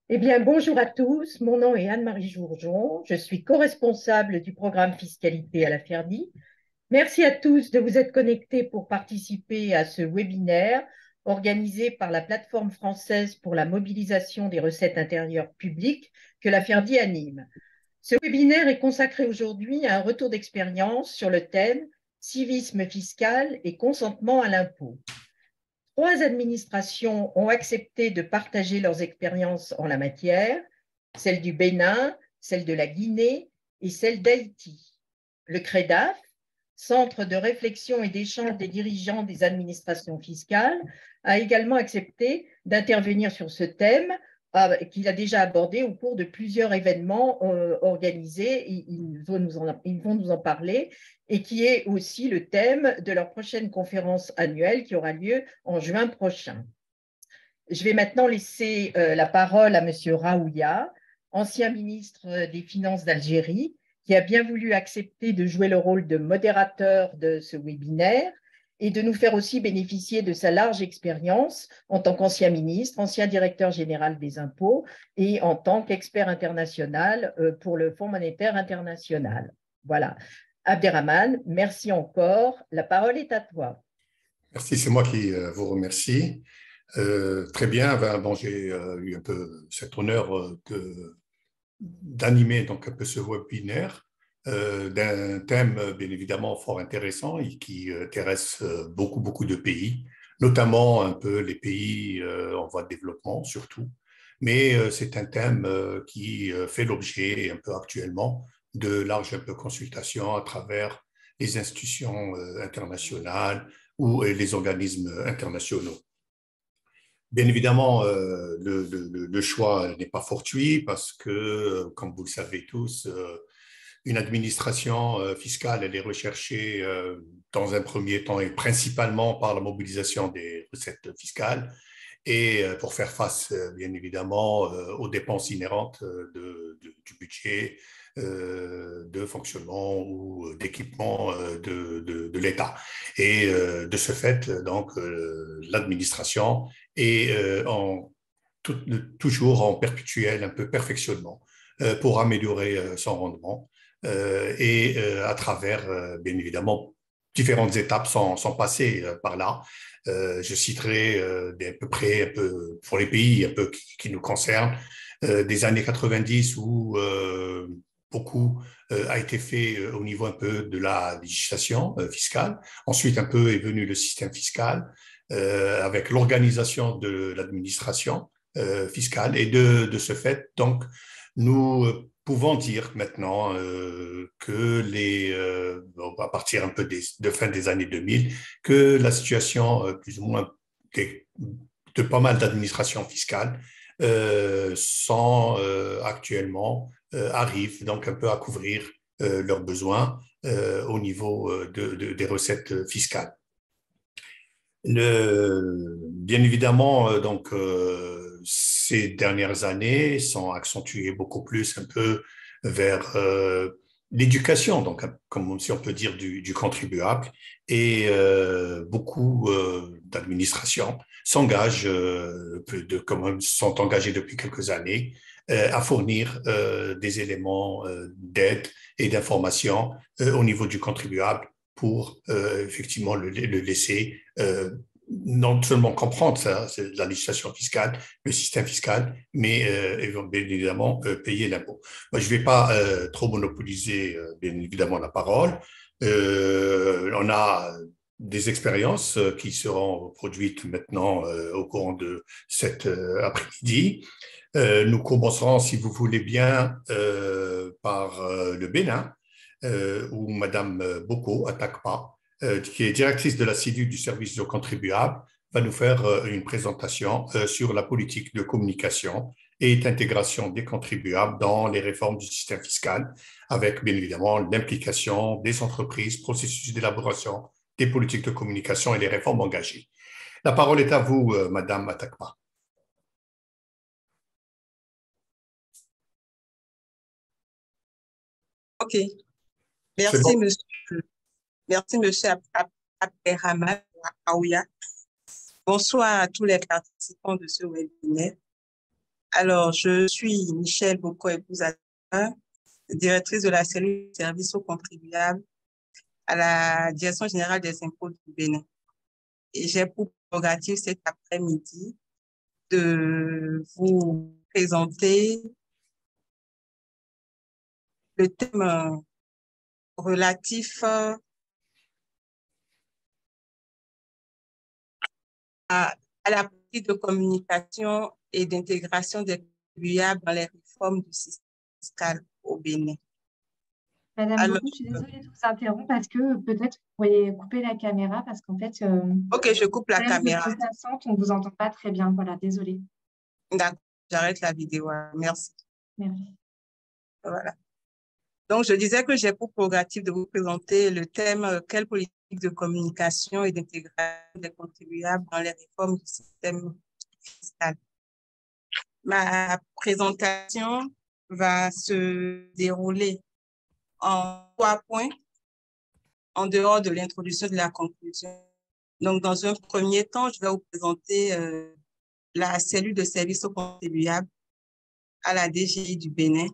Eh bien, bonjour à tous. Mon nom est Anne-Marie Jourgeon. Je suis co-responsable du programme Fiscalité à la FERDI. Merci à tous de vous être connectés pour participer à ce webinaire organisé par la plateforme française pour la mobilisation des recettes intérieures publiques que la FERDI anime. Ce webinaire est consacré aujourd'hui à un retour d'expérience sur le thème civisme fiscal et consentement à l'impôt. 3 administrations ont accepté de partager leurs expériences en la matière, celle du Bénin, celle de la Guinée et celle d'Haïti. Le CREDAF, Centre de réflexion et d'échange des dirigeants des administrations fiscales, a également accepté d'intervenir sur ce thème qu'il a déjà abordé au cours de plusieurs événements organisés. Ils vont nous en parler et qui est aussi le thème de leur prochaine conférence annuelle qui aura lieu en juin prochain. Je vais maintenant laisser la parole à M. Raouya, ancien ministre des Finances d'Algérie, qui a bien voulu accepter de jouer le rôle de modérateur de ce webinaire et de nous faire aussi bénéficier de sa large expérience en tant qu'ancien ministre, ancien directeur général des impôts et en tant qu'expert international pour le Fonds monétaire international. Voilà. Abderrahmane, merci encore. La parole est à toi. Merci, c'est moi qui vous remercie. Très bien, bon, j'ai eu un peu cet honneur d'animer donc un peu ce webinaire d'un thème bien évidemment fort intéressant et qui intéresse beaucoup de pays, notamment un peu les pays en voie de développement surtout. Mais c'est un thème qui fait l'objet un peu actuellement de larges un peu consultations à travers les institutions internationales ou les organismes internationaux. Bien évidemment, le choix n'est pas fortuit parce que, comme vous le savez tous, une administration fiscale, elle est recherchée dans un premier temps et principalement par la mobilisation des recettes fiscales et pour faire face, bien évidemment, aux dépenses inhérentes du budget de fonctionnement ou d'équipement de l'État. Et de ce fait, donc, l'administration est toujours en perpétuel un peu perfectionnement pour améliorer son rendement et à travers, bien évidemment, différentes étapes sont passées par là. Je citerai à peu près un peu, pour les pays un peu qui nous concernent, des années 90 où beaucoup a été fait au niveau un peu de la législation fiscale. Ensuite, un peu est venu le système fiscal avec l'organisation de l'administration fiscale. Et de ce fait, donc, nous pouvons dire maintenant que à partir un peu de fin des années 2000, que la situation plus ou moins de pas mal d'administrations fiscales sont actuellement arrivent donc un peu à couvrir leurs besoins au niveau des recettes fiscales. Bien évidemment, donc, ces dernières années sont accentuées beaucoup plus un peu vers l'éducation, donc comme si on peut dire du contribuable, et beaucoup d'administrations s'engagent, sont engagées depuis quelques années à fournir des éléments d'aide et d'information au niveau du contribuable pour effectivement le laisser non seulement comprendre ça, c'est la législation fiscale, le système fiscal, mais bien évidemment payer l'impôt. Moi, je ne vais pas trop monopoliser bien évidemment la parole. On a des expériences qui seront produites maintenant au courant de cet après-midi. Nous commencerons, si vous voulez bien, par le Bénin, où Madame Boko Atakpa, qui est directrice de la CIDU du service aux contribuables, va nous faire une présentation sur la politique de communication et d'intégration des contribuables dans les réformes du système fiscal, avec bien évidemment l'implication des entreprises, processus d'élaboration des politiques de communication et les réformes engagées. La parole est à vous, Madame Atakpa. OK. Merci, monsieur. Merci, monsieur Abderrahmane Raouya. Bonsoir à tous les participants de ce webinaire. Alors, je suis Michèle Boko-Epouza, directrice de la cellule de services aux contribuables à la Direction générale des impôts du Bénin. Et j'ai pour prérogative cet après-midi de vous présenter le thème relatif à la politique de communication et d'intégration des contribuables dans les réformes du système fiscal au Bénin. Madame Alors, Bocou, je suis désolée de vous interrompre parce que peut-être vous pourriez couper la caméra parce qu'en fait, ok, je coupe la problème de caméra. bande passante, on ne vous entend pas très bien. Voilà, désolée. D'accord, j'arrête la vidéo. Merci. Merci. Voilà. Donc, je disais que j'ai pour prérogative de vous présenter le thème « Quelle politique de communication et d'intégration des contribuables dans les réformes du système fiscal ?» Ma présentation va se dérouler en 3 points, en dehors de l'introduction de la conclusion. Donc, dans un premier temps, je vais vous présenter la cellule de services aux contribuables à la DGI du Bénin.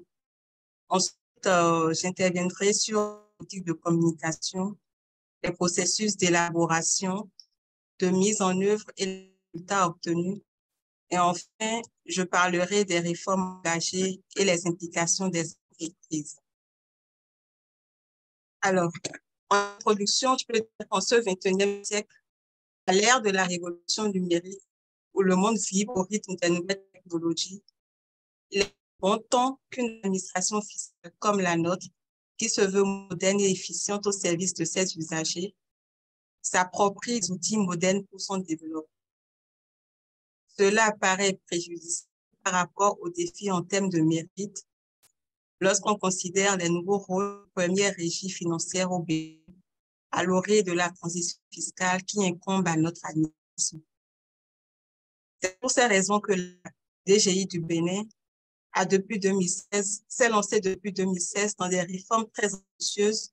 Ensuite, j'interviendrai sur la politique de communication, les processus d'élaboration, de mise en œuvre et les résultats obtenus. Et enfin, je parlerai des réformes engagées et les implications des entreprises. Alors, en introduction, je peux dire qu'en ce 21e siècle, à l'ère de la révolution numérique, où le monde vibre au rythme des nouvelles technologies, il est bon temps qu'une administration fiscale comme la nôtre, qui se veut moderne et efficiente au service de ses usagers, s'approprie des outils modernes pour son développement. Cela apparaît préjudiciable par rapport aux défis en termes de mérite lorsqu'on considère les nouveaux rôles de première régie financière au Bénin à l'orée de la transition fiscale qui incombe à notre administration. C'est pour ces raisons que la DGI du Bénin s'est lancée depuis 2016 dans des réformes très ambitieuses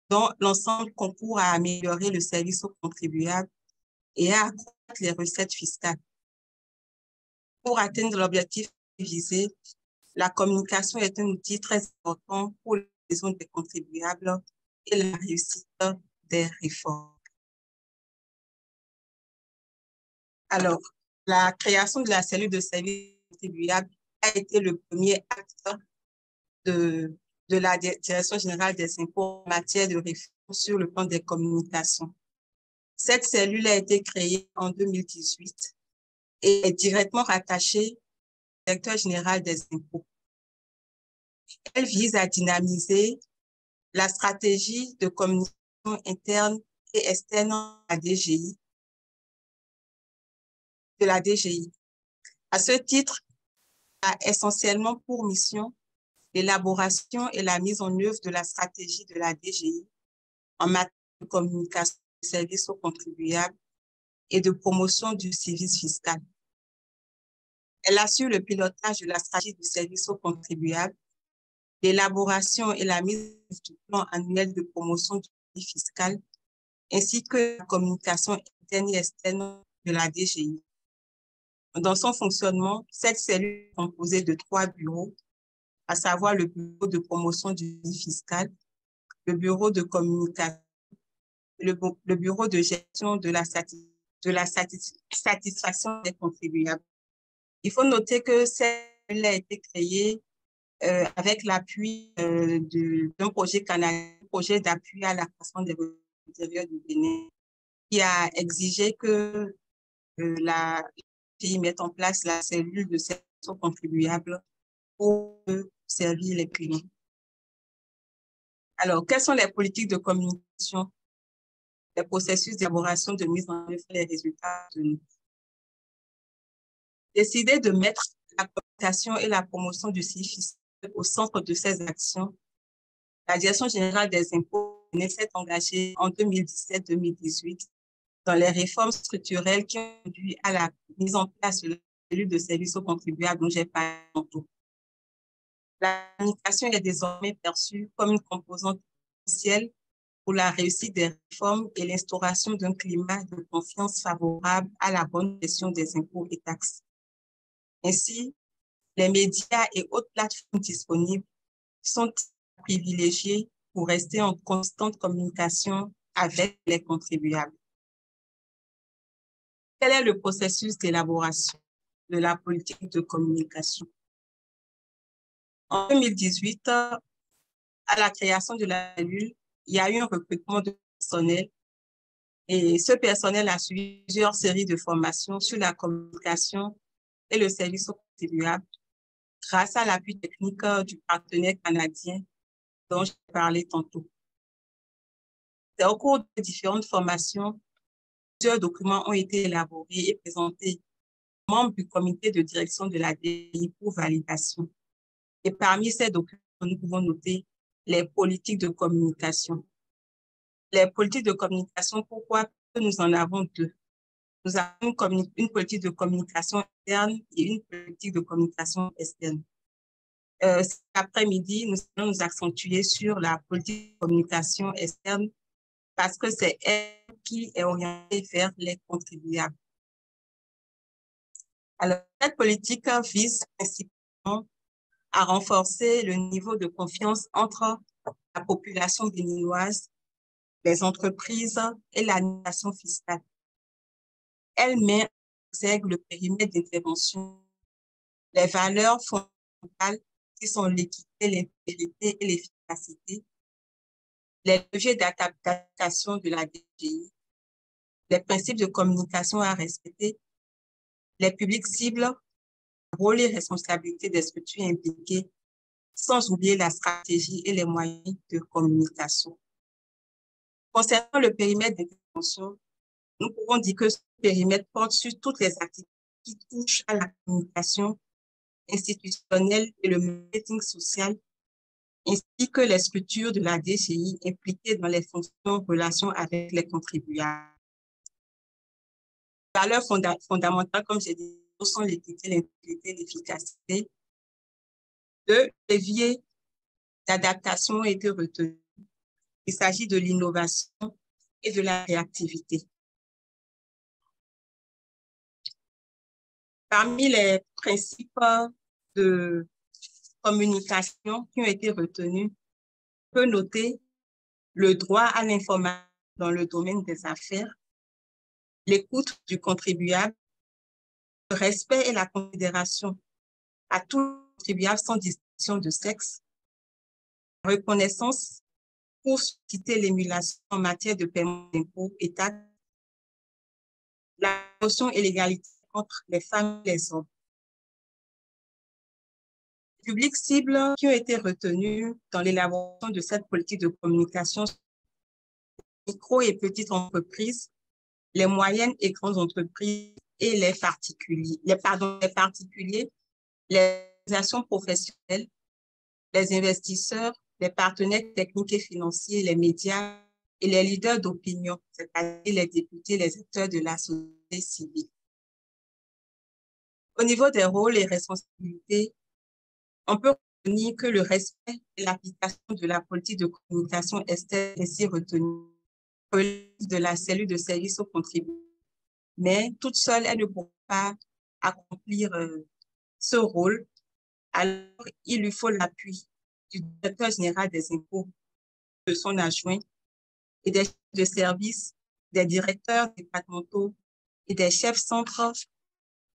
dont l'ensemble concourt à améliorer le service aux contribuables et à accroître les recettes fiscales. Pour atteindre l'objectif visé, la communication est un outil très important pour l'adhésion des contribuables et la réussite des réformes. Alors, la création de la cellule de services contribuables a été le premier acte de la Direction générale des impôts en matière de réforme sur le plan des communications. Cette cellule a été créée en 2018 et est directement rattachée au directeur général des impôts. Elle vise à dynamiser la stratégie de communication interne et externe de la DGI. À ce titre, elle a essentiellement pour mission l'élaboration et la mise en œuvre de la stratégie de la DGI en matière de communication de services aux contribuables et de promotion du service fiscal. Elle assure le pilotage de la stratégie du service aux contribuables, l'élaboration et la mise en œuvre du plan annuel de promotion du service fiscal, ainsi que la communication interne et externe de la DGI. Dans son fonctionnement, cette cellule est composée de 3 bureaux, à savoir le bureau de promotion du service fiscal, le bureau de communication, le bureau de gestion de la satisfaction des contribuables. Il faut noter que cette cellule a été créée avec l'appui d'un projet canadien, projet d'appui à la croissance des revenus intérieurs du Bénin, qui a exigé que la DGI mette en place la cellule de service aux contribuables pour servir les clients. Alors, quelles sont les politiques de communication, les processus d'élaboration, de mise en œuvre, les résultats obtenus? Décider de mettre la communication et la promotion du service fiscal au centre de ces actions, la Direction générale des impôts s'est engagée en 2017-2018 dans les réformes structurelles qui ont conduit à la mise en place de la cellule de services aux contribuables dont j'ai parlé tantôt. La communication est désormais perçue comme une composante essentielle pour la réussite des réformes et l'instauration d'un climat de confiance favorable à la bonne gestion des impôts et taxes. Ainsi, les médias et autres plateformes disponibles sont privilégiés pour rester en constante communication avec les contribuables. Quel est le processus d'élaboration de la politique de communication? En 2018, à la création de la cellule, il y a eu un recrutement de personnel et ce personnel a suivi plusieurs séries de formations sur la communication et le service aux contribuables grâce à l'appui technique du partenaire canadien dont j'ai parlé tantôt. C'est au cours de différentes formations, plusieurs documents ont été élaborés et présentés aux membres du comité de direction de la DGI pour validation. Et parmi ces documents, nous pouvons noter les politiques de communication. Les politiques de communication, pourquoi nous en avons deux? Nous avons une politique de communication interne et une politique de communication externe. Cet après-midi, nous allons nous accentuer sur la politique de communication externe parce que c'est elle qui est orientée vers les contribuables. Alors, cette politique vise principalement à renforcer le niveau de confiance entre la population béninoise, les entreprises et l'administration fiscale. Elle met en exergue le périmètre d'intervention, les valeurs fondamentales qui sont l'équité, l'intégrité et l'efficacité, les leviers d'adaptation de la DGI, les principes de communication à respecter, les publics cibles, rôle et responsabilité des structures impliquées, sans oublier la stratégie et les moyens de communication. Concernant le périmètre d'intervention, nous pouvons dire que ce périmètre porte sur toutes les activités qui touchent à la communication institutionnelle et le marketing social, ainsi que les structures de la DGI impliquées dans les fonctions en relation avec les contribuables. Les valeurs fondamentales, comme j'ai dit, sont l'équité, l'intégrité et l'efficacité. Deux leviers d'adaptation ont été retenus. Il s'agit de l'innovation et de la réactivité. Parmi les principes de communication qui ont été retenus, on peut noter le droit à l'information dans le domaine des affaires, l'écoute du contribuable, le respect et la considération à tous les contribuables sans distinction de sexe, la reconnaissance pour susciter l'émulation en matière de paiement d'impôts et taxes, la notion et l'égalité entre les femmes et les hommes. Les publics cibles qui ont été retenus dans l'élaboration de cette politique de communication sont les micro et petites entreprises, les moyennes et grandes entreprises et les particuliers, les organisations professionnelles, les investisseurs, les partenaires techniques et financiers, les médias et les leaders d'opinion, c'est-à-dire les députés, les acteurs de la société civile. Au niveau des rôles et responsabilités, on peut retenir que le respect et l'application de la politique de communication externe ainsi retenue relève de la cellule de service aux contribuables, mais toute seule, elle ne pourra pas accomplir ce rôle. Alors, il lui faut l'appui du directeur général des impôts, de son adjoint, et des chefs de service, des directeurs départementaux et des chefs centraux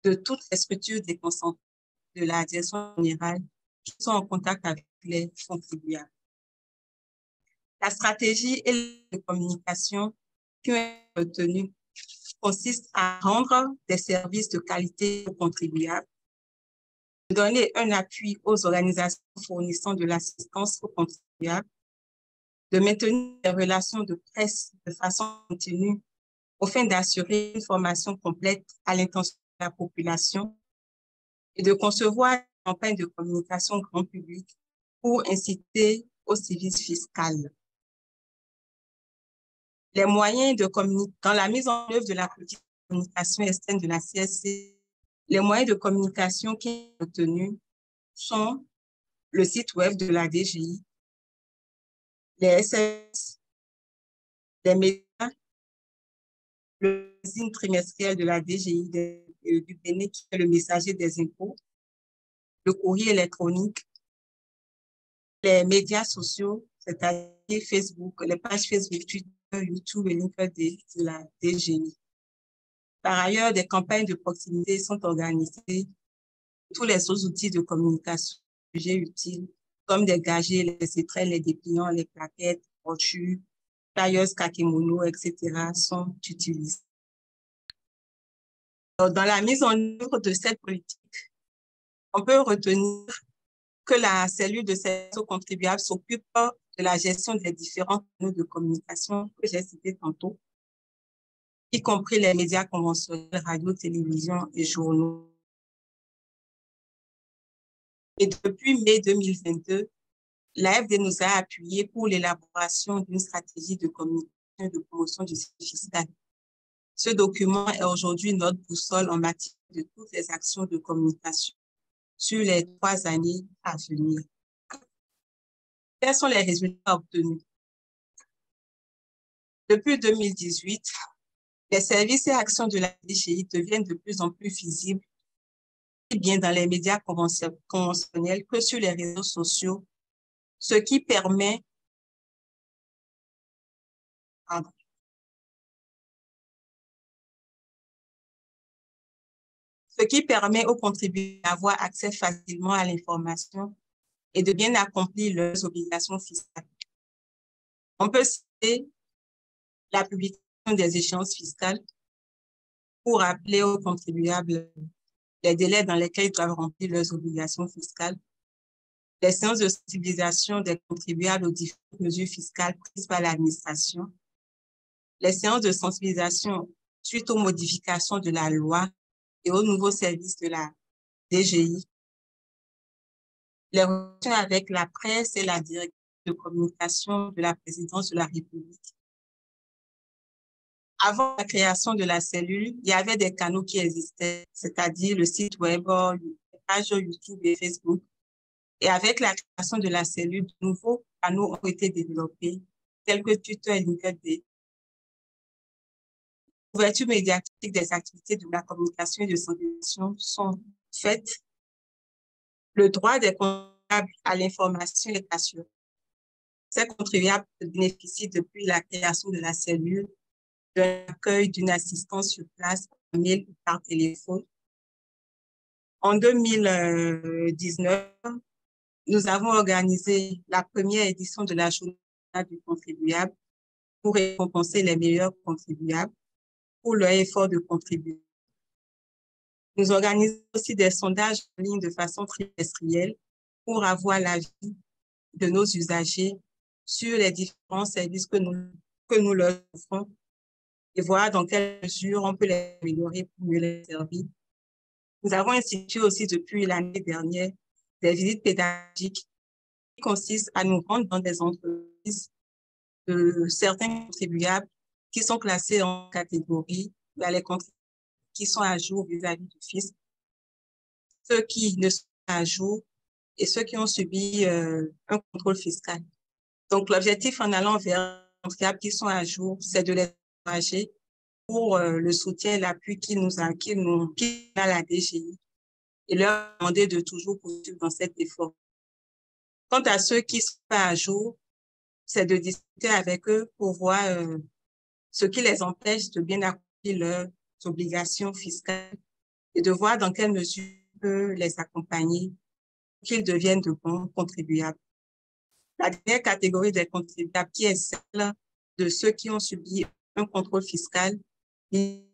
de toutes les structures déconcentrées de la direction générale qui sont en contact avec les contribuables. La stratégie et la communication qui ont été retenues consiste à rendre des services de qualité aux contribuables, de donner un appui aux organisations fournissant de l'assistance aux contribuables, de maintenir des relations de presse de façon continue afin d'assurer une formation complète à l'intention de la population et de concevoir une campagne de communication grand public pour inciter au service fiscal. Les moyens de communication, dans la mise en œuvre de la politique de communication externe de la CSC, les moyens de communication qui sont retenus sont le site web de la DGI, les SMS, les médias, le magazine trimestriel de la DGI du Bénin qui est le messager des impôts, le courrier électronique, les médias sociaux, c'est-à-dire Facebook, les pages Facebook, Twitter, YouTube et LinkedIn de la DGI. Par ailleurs, des campagnes de proximité sont organisées. Tous les autres outils de communication jugés utiles, comme des gagés, les étrelles, les dépliants, les plaquettes, brochures, flyers, kakémono, etc., sont utilisés. Dans la mise en œuvre de cette politique, on peut retenir que la cellule de service contribuable s'occupe de la gestion des différents canaux de communication que j'ai cités tantôt, y compris les médias conventionnels, radio, télévision et journaux. Et depuis mai 2022, l'AFD nous a appuyés pour l'élaboration d'une stratégie de communication et de promotion du service fiscal. Ce document est aujourd'hui notre boussole en matière de toutes les actions de communication sur les 3 années à venir. Quels sont les résultats obtenus? Depuis 2018, les services et actions de la DGI deviennent de plus en plus visibles, aussi bien dans les médias conventionnels que sur les réseaux sociaux, ce qui permet aux contribuables d'avoir accès facilement à l'information et de bien accomplir leurs obligations fiscales. On peut citer la publication des échéances fiscales pour rappeler aux contribuables les délais dans lesquels ils doivent remplir leurs obligations fiscales, les séances de sensibilisation des contribuables aux différentes mesures fiscales prises par l'administration, les séances de sensibilisation suite aux modifications de la loi et aux nouveaux services de la DGI, les relations avec la presse et la direction de communication de la présidence de la République. Avant la création de la cellule, il y avait des canaux qui existaient, c'est-à-dire le site web, les pages YouTube et Facebook. Et avec la création de la cellule, de nouveaux canaux ont été développés, tels que Twitter et LinkedIn. L'ouverture médiatique des activités de la communication et de sensibilisation sont faites. Le droit des contribuables à l'information est assuré. Ces contribuables bénéficient depuis la création de la cellule d'un accueil, d'une assistance sur place, par mail ou par téléphone. En 2019, nous avons organisé la première édition de la journée du contribuable pour récompenser les meilleurs contribuables pour leur effort de contribuer. Nous organisons aussi des sondages en ligne de façon trimestrielle pour avoir l'avis de nos usagers sur les différents services que nous leur offrons et voir dans quelle mesure on peut les améliorer pour mieux les servir. Nous avons institué aussi depuis l'année dernière des visites pédagogiques qui consistent à nous rendre dans des entreprises de certains contribuables qui sont classés en catégorie. Il y a les contribuables qui sont à jour vis-à-vis du fisc, ceux qui ne sont pas à jour et ceux qui ont subi un contrôle fiscal. Donc, l'objectif en allant vers les contribuables qui sont à jour, c'est de les encourager pour le soutien et l'appui qu'il a la DGI et leur demander de toujours poursuivre dans cet effort. Quant à ceux qui ne sont pas à jour, c'est de discuter avec eux pour voir ce qui les empêche de bien accomplir leurs obligations fiscales et de voir dans quelle mesure on peut les accompagner pour qu'ils deviennent de bons contribuables. La dernière catégorie des contribuables qui est celle de ceux qui ont subi un contrôle fiscal,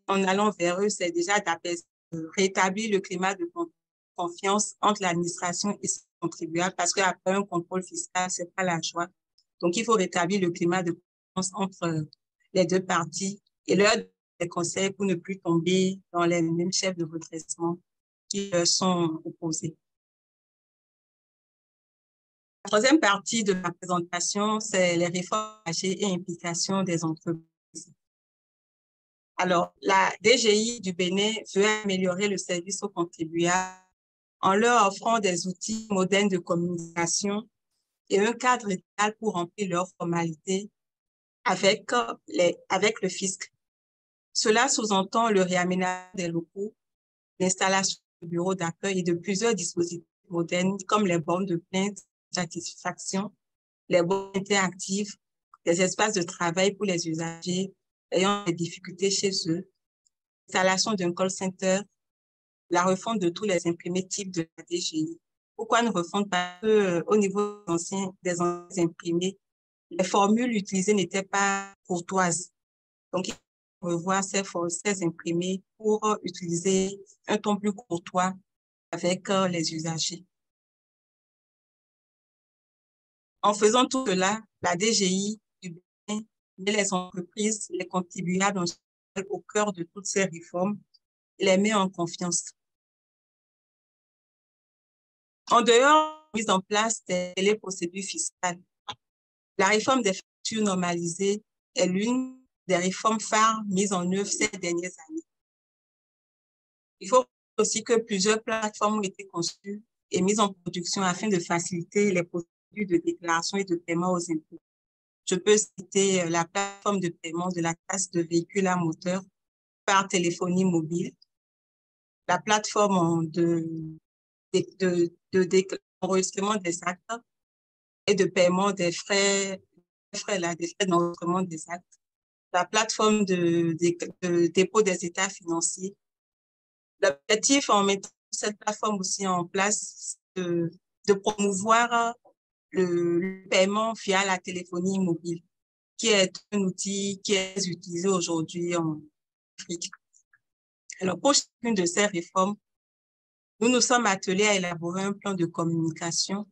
en allant vers eux, c'est déjà de rétablir le climat de confiance entre l'administration et ses contribuables parce qu'après un contrôle fiscal, c'est pas la joie. Donc, il faut rétablir le climat de confiance entre les deux parties et leur donner des conseils pour ne plus tomber dans les mêmes chefs de redressement qui leur sont opposés. La troisième partie de ma présentation, c'est les réformes et implications des entreprises. Alors, la DGI du Bénin veut améliorer le service aux contribuables en leur offrant des outils modernes de communication et un cadre idéal pour remplir leurs formalités avec le fisc. Cela sous-entend le réaménagement des locaux, l'installation de bureaux d'accueil et de plusieurs dispositifs modernes comme les bornes de plainte, satisfaction, les bornes interactives, des espaces de travail pour les usagers ayant des difficultés chez eux, l'installation d'un call center, la refonte de tous les imprimés types de la DGI. Pourquoi une refonte? Parce que, au niveau des anciens imprimés, les formules utilisées n'étaient pas courtoises. Donc, il faut revoir ces imprimés pour utiliser un ton plus courtois avec les usagers. En faisant tout cela, la DGI du Bénin met les entreprises, les contribuables au cœur de toutes ces réformes et les met en confiance. En dehors de la mise en place des procédures fiscales, la réforme des factures normalisées est l'une des réformes phares mises en œuvre ces dernières années. Il faut aussi que plusieurs plateformes ont été conçues et mises en production afin de faciliter les procédures de déclaration et de paiement aux impôts. Je peux citer la plateforme de paiement de la taxe de véhicules à moteur par téléphonie mobile, la plateforme d'enregistrement des actes et de paiement des frais d'enregistrement des actes, la plateforme de dépôt des états financiers. L'objectif en mettant cette plateforme aussi en place, de promouvoir le paiement via la téléphonie mobile, qui est un outil qui est utilisé aujourd'hui en Afrique. Alors, pour chacune de ces réformes, nous nous sommes attelés à élaborer un plan de communication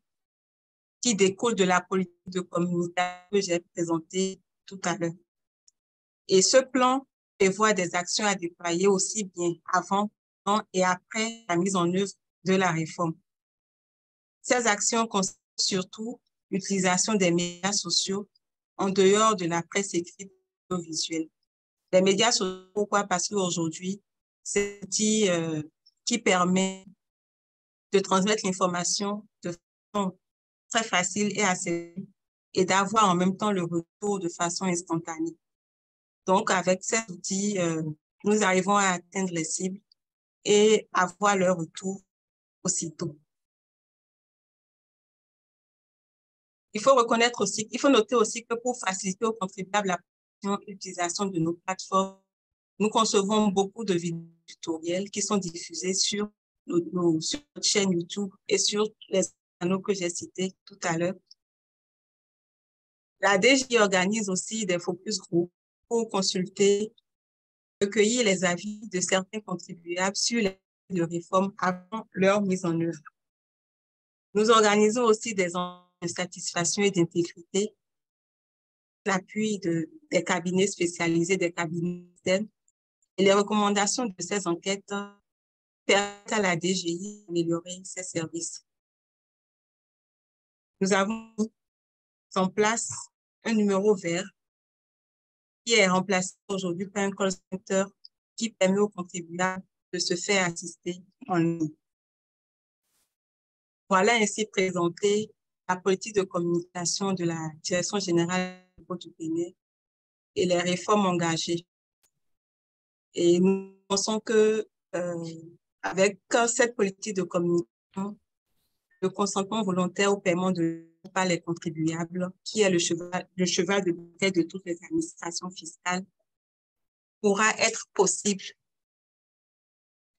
qui découle de la politique de communication que j'ai présentée tout à l'heure. Et ce plan prévoit des actions à déployer aussi bien avant, pendant et après la mise en œuvre de la réforme. Ces actions consistent surtout l'utilisation des médias sociaux en dehors de la presse écrite et audiovisuelle. Les médias sociaux, pourquoi? Parce qu'aujourd'hui, c'est un outil qui permet de transmettre l'information de façon très facile et assez et d'avoir en même temps le retour de façon instantanée. Donc, avec ces outils, nous arrivons à atteindre les cibles et avoir leur retour aussitôt. Il faut noter aussi que pour faciliter aux contribuables l'utilisation de nos plateformes, nous concevons beaucoup de vidéos tutoriels qui sont diffusées sur sur notre chaîne YouTube et sur les canaux que j'ai cités tout à l'heure. La DGI organise aussi des focus group pour consulter, recueillir les avis de certains contribuables sur les réformes avant leur mise en œuvre. Nous organisons aussi des enquêtes de satisfaction et d'intégrité, l'appui des cabinets spécialisés, des cabinets externes, et les recommandations de ces enquêtes permettent à la DGI d'améliorer ses services. Nous avons mis en place un numéro vert qui est remplacé aujourd'hui par un call center qui permet aux contribuables de se faire assister en ligne. Voilà ainsi présenté la politique de communication de la Direction générale du Bénin et les réformes engagées. Et nous pensons que avec cette politique de communication, le consentement volontaire au paiement par les contribuables, qui est le cheval de bataille de toutes les administrations fiscales, pourra être possible.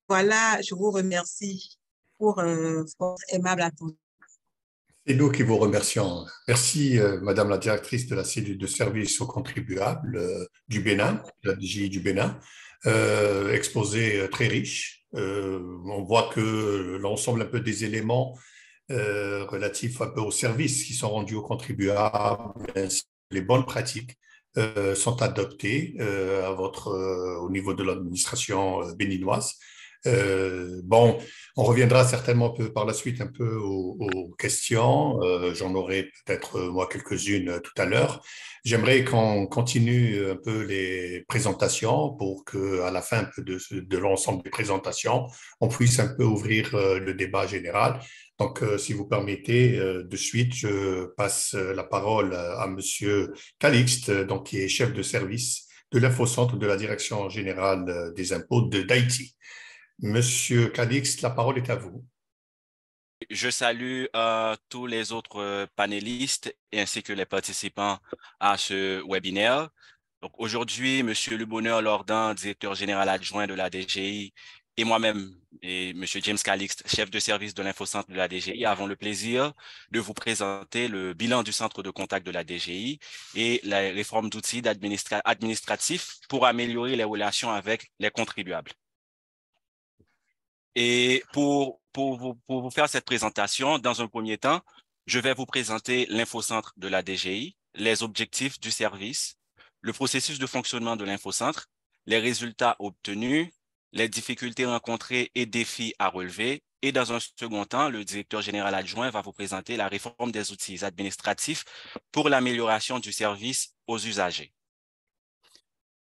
Voilà, je vous remercie pour votre aimable attention. C'est nous qui vous remercions. Merci, Madame la directrice de la cellule de service aux contribuables du Bénin, la DGI du Bénin. Exposé très riche. On voit que l'ensemble un peu des éléments relatifs un peu aux services qui sont rendus aux contribuables, les bonnes pratiques sont adoptées au niveau de l'administration béninoise. Bon, on reviendra certainement un peu par la suite un peu aux questions. J'en aurai peut-être moi quelques-unes tout à l'heure. J'aimerais qu'on continue un peu les présentations pour qu'à la fin un peu de l'ensemble des présentations, on puisse un peu ouvrir le débat général. Donc, si vous permettez, de suite, je passe la parole à Monsieur Calixte, donc, qui est chef de service de l'infocentre de la Direction générale des impôts d'Haïti. Monsieur Calixte, la parole est à vous. Je salue tous les autres panélistes ainsi que les participants à ce webinaire. Donc aujourd'hui, M. Lebonheur Lordan, directeur général adjoint de la DGI, et moi-même et M. James Calixte, chef de service de l'infocentre de la DGI, avons le plaisir de vous présenter le bilan du centre de contact de la DGI et la réforme d'outils administratifs pour améliorer les relations avec les contribuables. Et pour vous faire cette présentation, dans un premier temps, je vais vous présenter l'infocentre de la DGI, les objectifs du service, le processus de fonctionnement de l'infocentre, les résultats obtenus, les difficultés rencontrées et défis à relever. Et dans un second temps, le directeur général adjoint va vous présenter la réforme des outils administratifs pour l'amélioration du service aux usagers.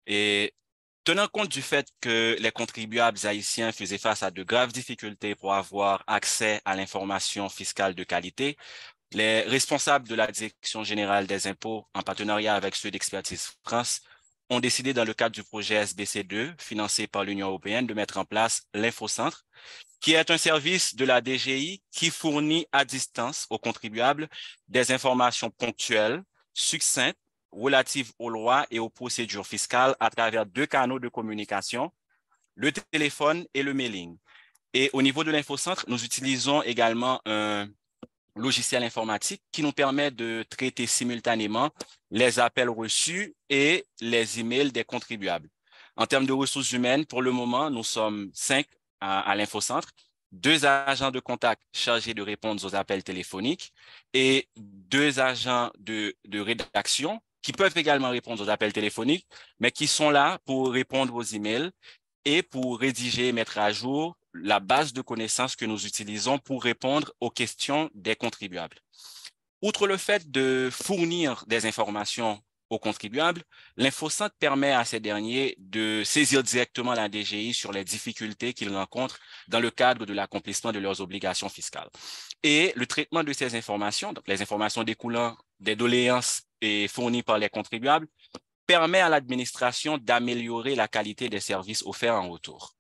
Et tenant compte du fait que les contribuables haïtiens faisaient face à de graves difficultés pour avoir accès à l'information fiscale de qualité, les responsables de la Direction générale des impôts, en partenariat avec ceux d'Expertise France, ont décidé dans le cadre du projet SBC2, financé par l'Union européenne, de mettre en place l'Infocentre, qui est un service de la DGI qui fournit à distance aux contribuables des informations ponctuelles, succinctes, relatives aux lois et aux procédures fiscales à travers 2 canaux de communication, le téléphone et le mailing. Et au niveau de l'Infocentre, nous utilisons également un logiciel informatique qui nous permet de traiter simultanément les appels reçus et les emails des contribuables. En termes de ressources humaines, pour le moment, nous sommes 5 à l'Infocentre, 2 agents de contact chargés de répondre aux appels téléphoniques et 2 agents de rédaction qui peuvent également répondre aux appels téléphoniques, mais qui sont là pour répondre aux emails et pour rédiger et mettre à jour la base de connaissances que nous utilisons pour répondre aux questions des contribuables. Outre le fait de fournir des informations aux contribuables, l'Infocentre permet à ces derniers de saisir directement la DGI sur les difficultés qu'ils rencontrent dans le cadre de l'accomplissement de leurs obligations fiscales. Et le traitement de ces informations, donc les informations découlant des doléances et fournies par les contribuables, permet à l'administration d'améliorer la qualité des services offerts en retour.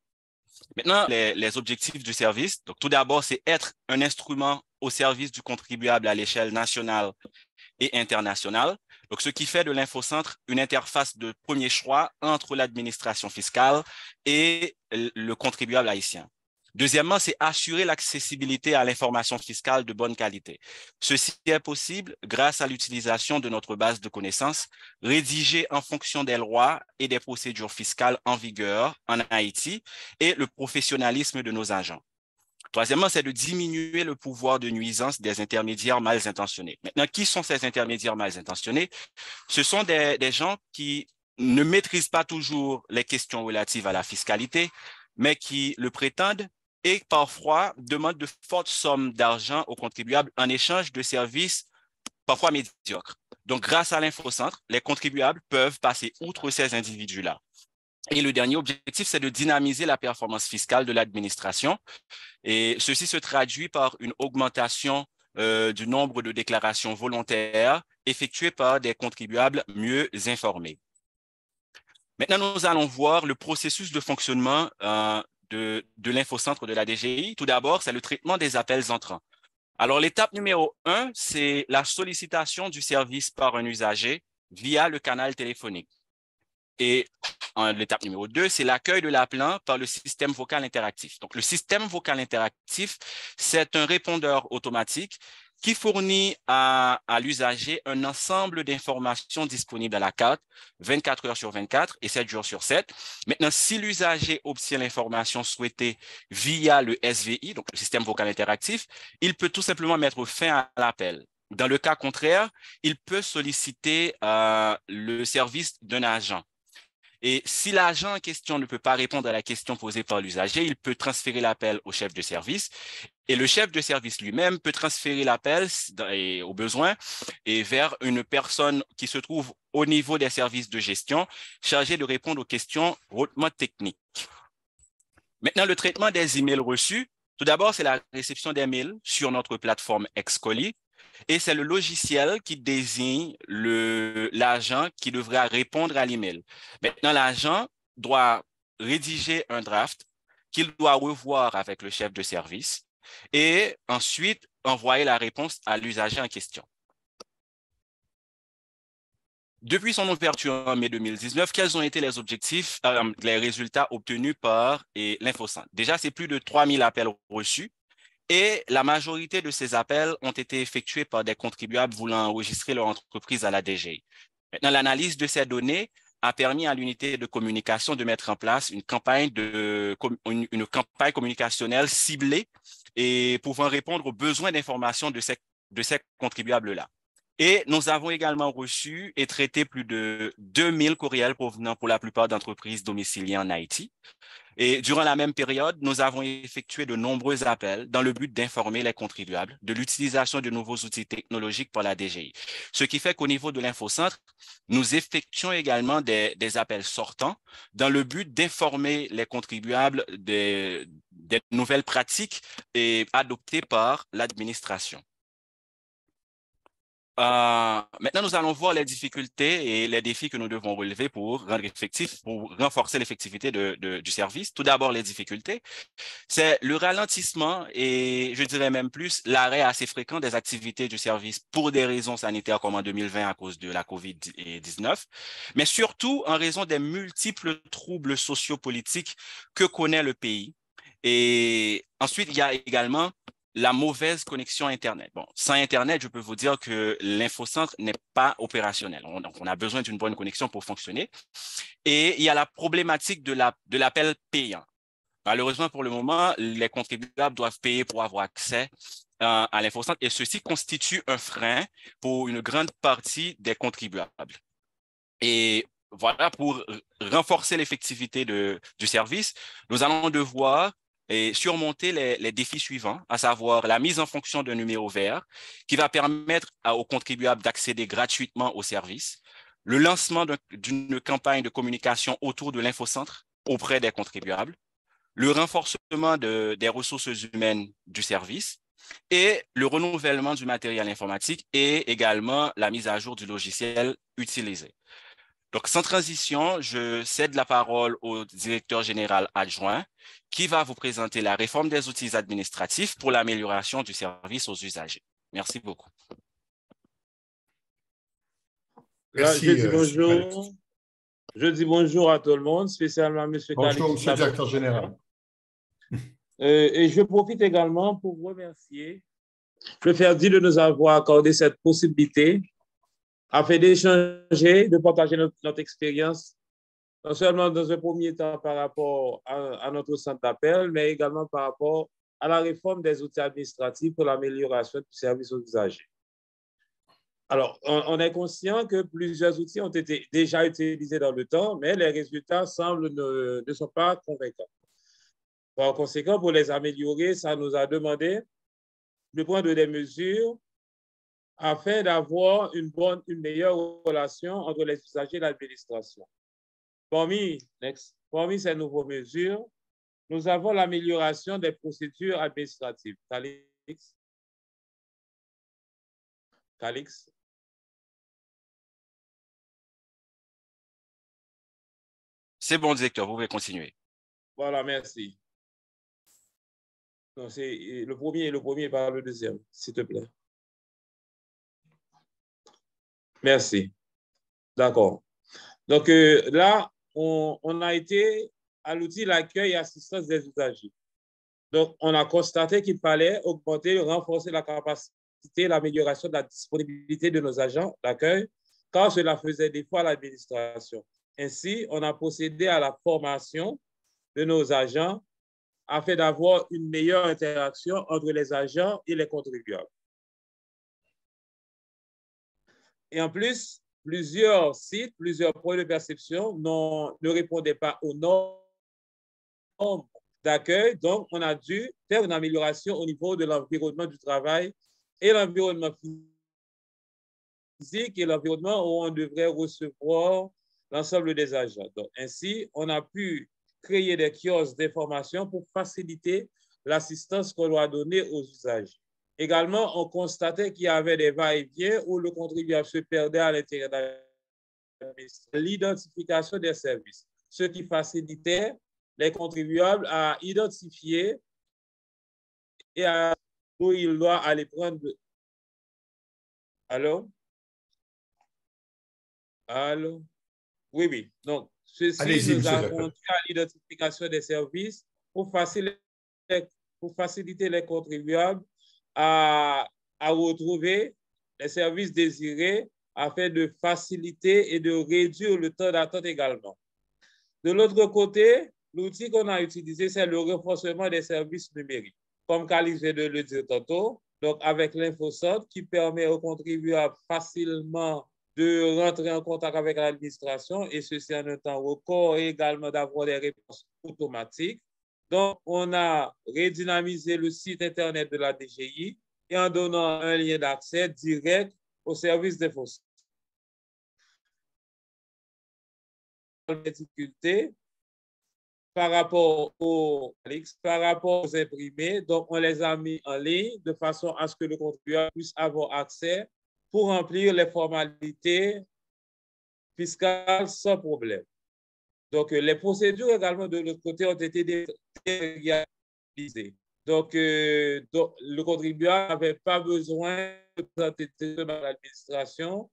Maintenant, les objectifs du service, donc tout d'abord, c'est être un instrument au service du contribuable à l'échelle nationale et internationale. Donc, ce qui fait de l'Infocentre une interface de premier choix entre l'administration fiscale et le contribuable haïtien. Deuxièmement, c'est assurer l'accessibilité à l'information fiscale de bonne qualité. Ceci est possible grâce à l'utilisation de notre base de connaissances rédigée en fonction des lois et des procédures fiscales en vigueur en Haïti et le professionnalisme de nos agents. Troisièmement, c'est de diminuer le pouvoir de nuisance des intermédiaires mal intentionnés. Maintenant, qui sont ces intermédiaires mal intentionnés? Ce sont des gens qui ne maîtrisent pas toujours les questions relatives à la fiscalité, mais qui le prétendent et parfois demandent de fortes sommes d'argent aux contribuables en échange de services parfois médiocres. Donc, grâce à l'Infocentre, les contribuables peuvent passer outre ces individus-là. Et le dernier objectif, c'est de dynamiser la performance fiscale de l'administration. Et ceci se traduit par une augmentation du nombre de déclarations volontaires effectuées par des contribuables mieux informés. Maintenant, nous allons voir le processus de fonctionnement de l'Infocentre de la DGI. Tout d'abord, c'est le traitement des appels entrants. Alors, l'étape numéro 1, c'est la sollicitation du service par un usager via le canal téléphonique. Et l'étape numéro 2, c'est l'accueil de l'appelant par le système vocal interactif. Donc, le système vocal interactif, c'est un répondeur automatique qui fournit à l'usager un ensemble d'informations disponibles à la carte 24 heures sur 24 et 7 jours sur 7. Maintenant, si l'usager obtient l'information souhaitée via le SVI, donc le système vocal interactif, il peut tout simplement mettre fin à l'appel. Dans le cas contraire, il peut solliciter le service d'un agent. Et si l'agent en question ne peut pas répondre à la question posée par l'usager, il peut transférer l'appel au chef de service. Et le chef de service lui-même peut transférer l'appel au besoin et vers une personne qui se trouve au niveau des services de gestion chargée de répondre aux questions hautement techniques. Maintenant, le traitement des emails reçus. Tout d'abord, c'est la réception des mails sur notre plateforme Excoli. Et c'est le logiciel qui désigne l'agent qui devra répondre à l'email. Maintenant, l'agent doit rédiger un draft qu'il doit revoir avec le chef de service. et ensuite envoyer la réponse à l'usager en question. Depuis son ouverture en mai 2019, quels ont été les objectifs, les résultats obtenus par l'InfoCentre? Déjà, c'est plus de 3000 appels reçus et la majorité de ces appels ont été effectués par des contribuables voulant enregistrer leur entreprise à la DGI. Maintenant, l'analyse de ces données a permis à l'unité de communication de mettre en place une campagne communicationnelle ciblée et pouvant répondre aux besoins d'information de ces contribuables-là. Et nous avons également reçu et traité plus de 2000 courriels provenant pour la plupart d'entreprises domiciliées en Haïti. Et durant la même période, nous avons effectué de nombreux appels dans le but d'informer les contribuables de l'utilisation de nouveaux outils technologiques par la DGI. Ce qui fait qu'au niveau de l'InfoCentre, nous effectuons également des appels sortants dans le but d'informer les contribuables des nouvelles pratiques adoptées par l'administration. Maintenant, nous allons voir les difficultés et les défis que nous devons relever pour renforcer l'effectivité du service. Tout d'abord, les difficultés, c'est le ralentissement et je dirais même plus l'arrêt assez fréquent des activités du service pour des raisons sanitaires comme en 2020 à cause de la COVID-19, mais surtout en raison des multiples troubles sociopolitiques que connaît le pays. Et ensuite, il y a également la mauvaise connexion Internet. Bon, sans Internet, je peux vous dire que l'InfoCentre n'est pas opérationnel. Donc, on a besoin d'une bonne connexion pour fonctionner. Et il y a la problématique de l'appel payant. Malheureusement, pour le moment, les contribuables doivent payer pour avoir accès à l'InfoCentre et ceci constitue un frein pour une grande partie des contribuables. Et voilà, pour renforcer l'effectivité du service, nous allons devoir surmonter les défis suivants, à savoir la mise en fonction d'un numéro vert qui va permettre aux contribuables d'accéder gratuitement au service, le lancement d'une campagne de communication autour de l'InfoCentre auprès des contribuables, le renforcement des ressources humaines du service et le renouvellement du matériel informatique et également la mise à jour du logiciel utilisé. Donc, sans transition, je cède la parole au directeur général adjoint qui va vous présenter la réforme des outils administratifs pour l'amélioration du service aux usagers. Merci beaucoup. Merci, je dis bonjour à tout le monde, spécialement à M. Calix. Bonjour, M. le directeur général. Et je profite également pour remercier le FERDI de nous avoir accordé cette possibilité afin d'échanger, de partager notre expérience, non seulement dans un premier temps par rapport à notre centre d'appel, mais également par rapport à la réforme des outils administratifs pour l'amélioration du service aux usagers. Alors, on est conscient que plusieurs outils ont été déjà utilisés dans le temps, mais les résultats semblent ne sont pas convaincants. Par conséquent, pour les améliorer, ça nous a demandé de prendre des mesures afin d'avoir une meilleure relation entre les usagers et l'administration. Parmi ces nouvelles mesures, nous avons l'amélioration des procédures administratives. Calix. C'est bon, directeur, vous pouvez continuer. Voilà, merci. Non, c'est le premier par le deuxième, s'il te plaît. Merci. D'accord. Donc là, on a été à l'outil l'accueil et assistance des usagers. Donc, on a constaté qu'il fallait augmenter, renforcer la capacité, l'amélioration de la disponibilité de nos agents d'accueil, car cela faisait défaut à l'administration. Ainsi, on a procédé à la formation de nos agents afin d'avoir une meilleure interaction entre les agents et les contribuables. Et en plus, plusieurs sites, plusieurs points de perception ne répondaient pas aux normes d'accueil. Donc, on a dû faire une amélioration au niveau de l'environnement du travail et l'environnement physique et l'environnement où on devrait recevoir l'ensemble des agents. Donc, ainsi, on a pu créer des kiosques d'information pour faciliter l'assistance qu'on doit donner aux usagers. Également, on constatait qu'il y avait des va-et-vient où le contribuable se perdait à l'intérieur de l'identification des services, ce qui facilitait les contribuables à identifier et où il doit aller prendre. Allô? Allô? Oui, oui. Donc, ceci Allez-y, nous Monsieur a Jacques. conduit à l'identification des services pour faciliter les contribuables à retrouver les services désirés afin de faciliter et de réduire le temps d'attente également. De l'autre côté, l'outil qu'on a utilisé, c'est le renforcement des services numériques. Comme Calix vient de le dire tantôt, donc avec l'InfoCert qui permet aux contribuables facilement de rentrer en contact avec l'administration et ceci en un temps record et également d'avoir des réponses automatiques. Donc, on a redynamisé le site Internet de la DGI et en donnant un lien d'accès direct au service d'InfoCert. Difficulté par rapport aux imprimés, donc on les a mis en ligne de façon à ce que le contribuable puisse avoir accès pour remplir les formalités fiscales sans problème. Donc, les procédures également de l'autre côté ont été réalisées. Donc, le contribuable n'avait pas besoin de présenter à l'administration,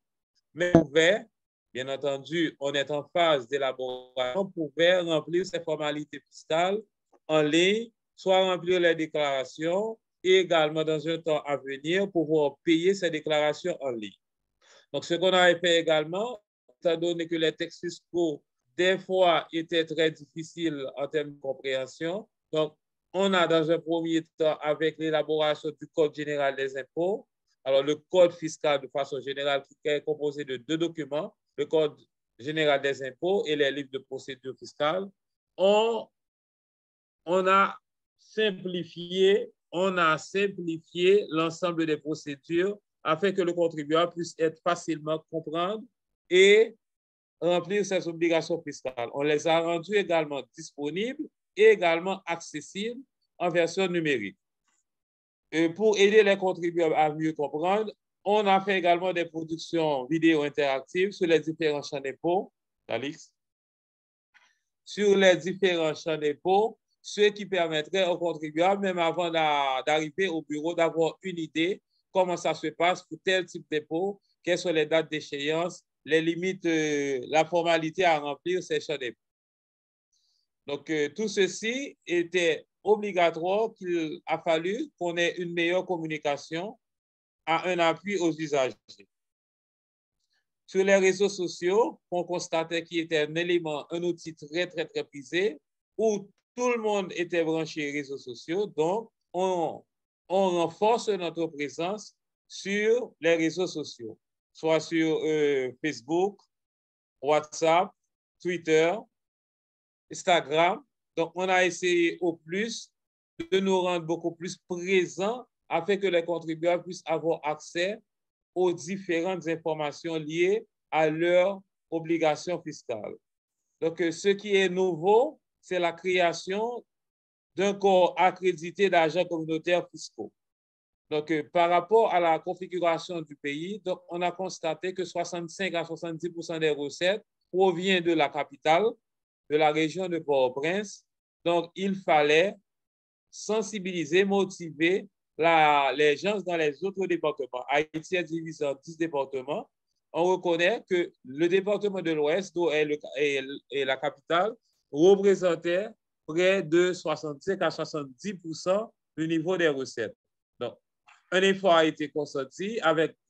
mais pouvait, bien entendu, on est en phase d'élaboration, pouvait remplir ces formalités fiscales en ligne, soit remplir les déclarations et également dans un temps à venir pouvoir payer ces déclarations en ligne. Donc, ce qu'on avait fait également, étant donné que les textes fiscaux, des fois, étaient très difficiles en termes de compréhension, donc, on a dans un premier temps, avec l'élaboration du Code général des impôts, alors le Code fiscal de façon générale qui est composé de 2 documents, le Code général des impôts et les livres de procédure fiscale, on a simplifié l'ensemble des procédures afin que le contribuable puisse être facilement comprendre et remplir ses obligations fiscales. On les a rendues également disponibles et également accessibles en version numérique. Et pour aider les contribuables à mieux comprendre, on a fait également des productions vidéo interactives sur les différents champs d'impôts, Alix, sur les différents champs d'impôts, ce qui permettrait aux contribuables, même avant d'arriver au bureau, d'avoir une idée comment ça se passe pour tel type d'impôt, quelles sont les dates d'échéance, les limites, la formalité à remplir ces champs d'impôts. Donc, tout ceci était obligatoire qu'il a fallu qu'on ait une meilleure communication à un appui aux usagers. Sur les réseaux sociaux, on constatait qu'il était un élément, un outil très, très, très prisé où tout le monde était branché aux réseaux sociaux. Donc, on renforce notre présence sur les réseaux sociaux, soit sur Facebook, WhatsApp, Twitter, Instagram. Donc, on a essayé au plus de nous rendre beaucoup plus présents afin que les contribuables puissent avoir accès aux différentes informations liées à leurs obligations fiscales. Donc, ce qui est nouveau, c'est la création d'un corps accrédité d'agents communautaires fiscaux. Donc, par rapport à la configuration du pays, donc, on a constaté que 65 à 70% des recettes proviennent de la capitale, de la région de Port-au-Prince. Donc, il fallait sensibiliser, motiver les gens dans les autres départements. Haïti est divisé en 10 départements. On reconnaît que le département de l'Ouest, dont est la capitale, représentait près de 65 à 70% du niveau des recettes. Donc, un effort a été consenti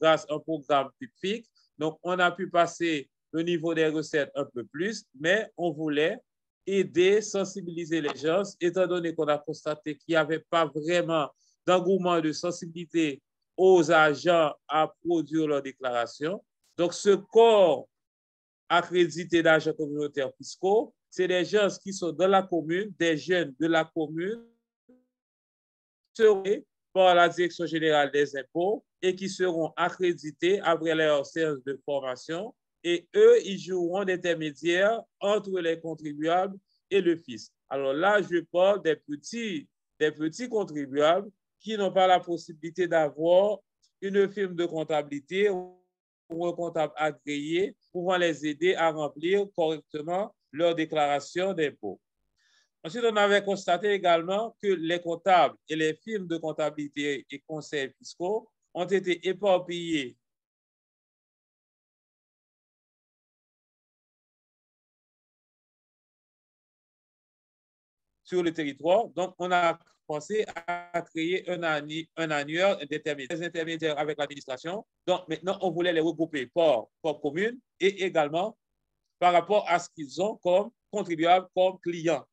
grâce à un programme typique. Donc, on a pu passer le niveau des recettes un peu plus, mais on voulait aider, sensibiliser les gens, étant donné qu'on a constaté qu'il n'y avait pas vraiment d'engouement de sensibilité aux agents à produire leurs déclarations. Donc, ce corps accrédité d'agents communautaires fiscaux, c'est des gens qui sont dans la commune, des jeunes de la commune, seront par la Direction générale des impôts et qui seront accrédités après leur séance de formation. Et eux, ils joueront d'intermédiaires entre les contribuables et le fisc. Alors là, je parle des petits contribuables qui n'ont pas la possibilité d'avoir une firme de comptabilité ou un comptable agréé pouvant les aider à remplir correctement leur déclaration d'impôt. Ensuite, on avait constaté également que les comptables et les firmes de comptabilité et conseils fiscaux ont été éparpillés sur le territoire. Donc, on a pensé à créer un annuaire d'intermédiaires, des intermédiaires avec l'administration. Donc, maintenant, on voulait les regrouper par commune et également par rapport à ce qu'ils ont comme contribuables, comme clients.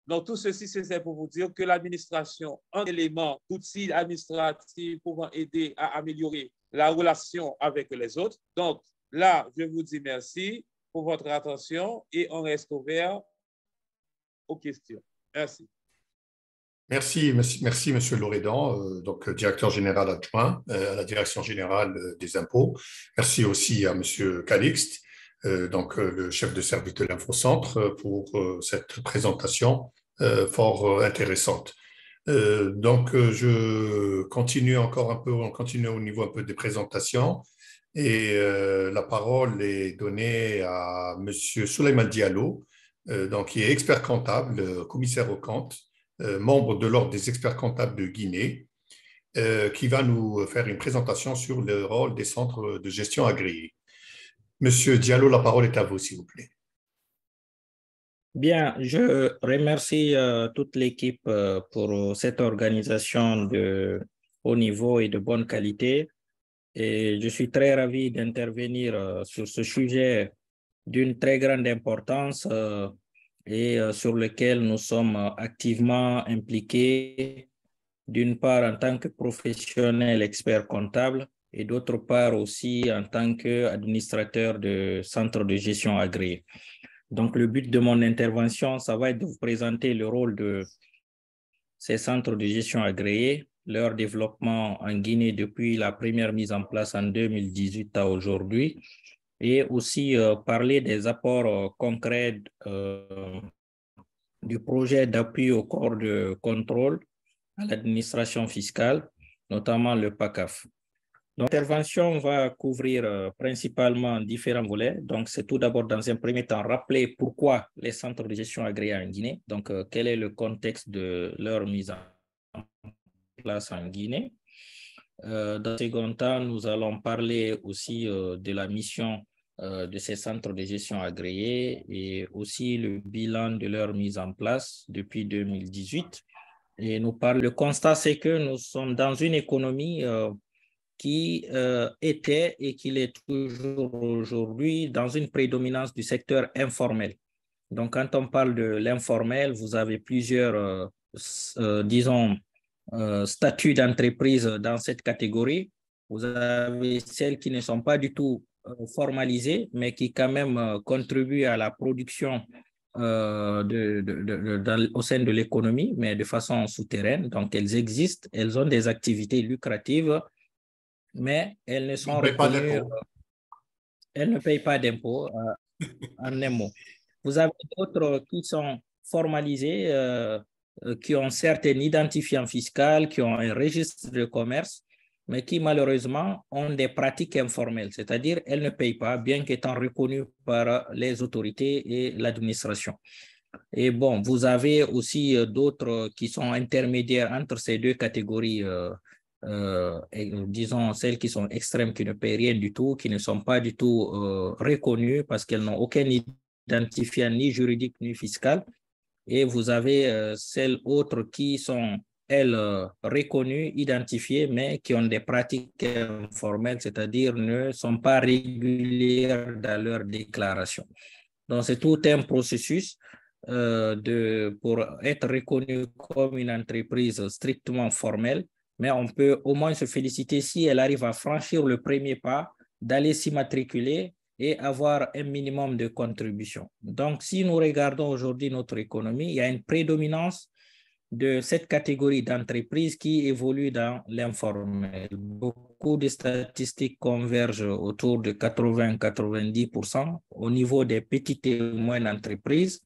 Donc, tout ceci, c'est pour vous dire que l'administration, un élément d'outils administratifs pouvant aider à améliorer la relation avec les autres. Donc, là, je vous dis merci pour votre attention et on reste ouvert aux questions. Merci. Merci, Monsieur Loredan, donc directeur général adjoint à la Direction générale des impôts. Merci aussi à Monsieur Calixte, donc le chef de service de l'Infocentre, pour cette présentation fort intéressante. Donc, je continue encore un peu, on continue au niveau un peu des présentations et la parole est donnée à Monsieur Souleymane Diallo, donc, qui est expert comptable, commissaire aux comptes, membre de l'Ordre des experts comptables de Guinée, qui va nous faire une présentation sur le rôle des centres de gestion agréés. Monsieur Diallo, la parole est à vous, s'il vous plaît. Bien, je remercie toute l'équipe pour cette organisation de haut niveau et de bonne qualité. Et je suis très ravi d'intervenir sur ce sujet d'une très grande importance et sur lequel nous sommes activement impliqués, d'une part en tant que professionnel expert comptable et d'autre part aussi en tant qu'administrateur de centres de gestion agréés. Donc, le but de mon intervention, ça va être de vous présenter le rôle de ces centres de gestion agréés, leur développement en Guinée depuis la première mise en place en 2018 à aujourd'hui, et aussi parler des apports concrets du projet d'appui au corps de contrôle à l'administration fiscale, notamment le PACAF. L'intervention va couvrir principalement différents volets. Donc, c'est tout d'abord, dans un premier temps, rappeler pourquoi les centres de gestion agréés en Guinée. Donc, quel est le contexte de leur mise en place en Guinée. Dans un second temps, nous allons parler aussi de la mission de ces centres de gestion agréés et aussi le bilan de leur mise en place depuis 2018. Et le constat, c'est que nous sommes dans une économie qui était et qui l'est toujours aujourd'hui dans une prédominance du secteur informel. Donc, quand on parle de l'informel, vous avez plusieurs, disons, statuts d'entreprise dans cette catégorie. Vous avez celles qui ne sont pas du tout formalisées, mais qui quand même contribuent à la production au sein de l'économie, mais de façon souterraine. Donc, elles existent, elles ont des activités lucratives, mais elles ne sont reconnues, elles ne payent pas d'impôts, en un mot. Vous avez d'autres qui sont formalisées, qui ont certes un identifiant fiscal, qui ont un registre de commerce, mais qui malheureusement ont des pratiques informelles, c'est-à-dire elles ne payent pas, bien qu'étant reconnues par les autorités et l'administration. Et bon, vous avez aussi d'autres qui sont intermédiaires entre ces deux catégories, disons celles qui sont extrêmes, qui ne payent rien du tout, qui ne sont pas du tout reconnues parce qu'elles n'ont aucun identifiant ni juridique ni fiscal. Et vous avez celles autres qui sont, elles, reconnues, identifiées, mais qui ont des pratiques informelles, c'est-à-dire ne sont pas régulières dans leur déclaration. Donc, c'est tout un processus pour être reconnu comme une entreprise strictement formelle, mais on peut au moins se féliciter si elle arrive à franchir le premier pas, d'aller s'immatriculer et avoir un minimum de contribution. Donc, si nous regardons aujourd'hui notre économie, il y a une prédominance de cette catégorie d'entreprises qui évolue dans l'informel. Beaucoup de statistiques convergent autour de 80-90% au niveau des petites et moyennes entreprises.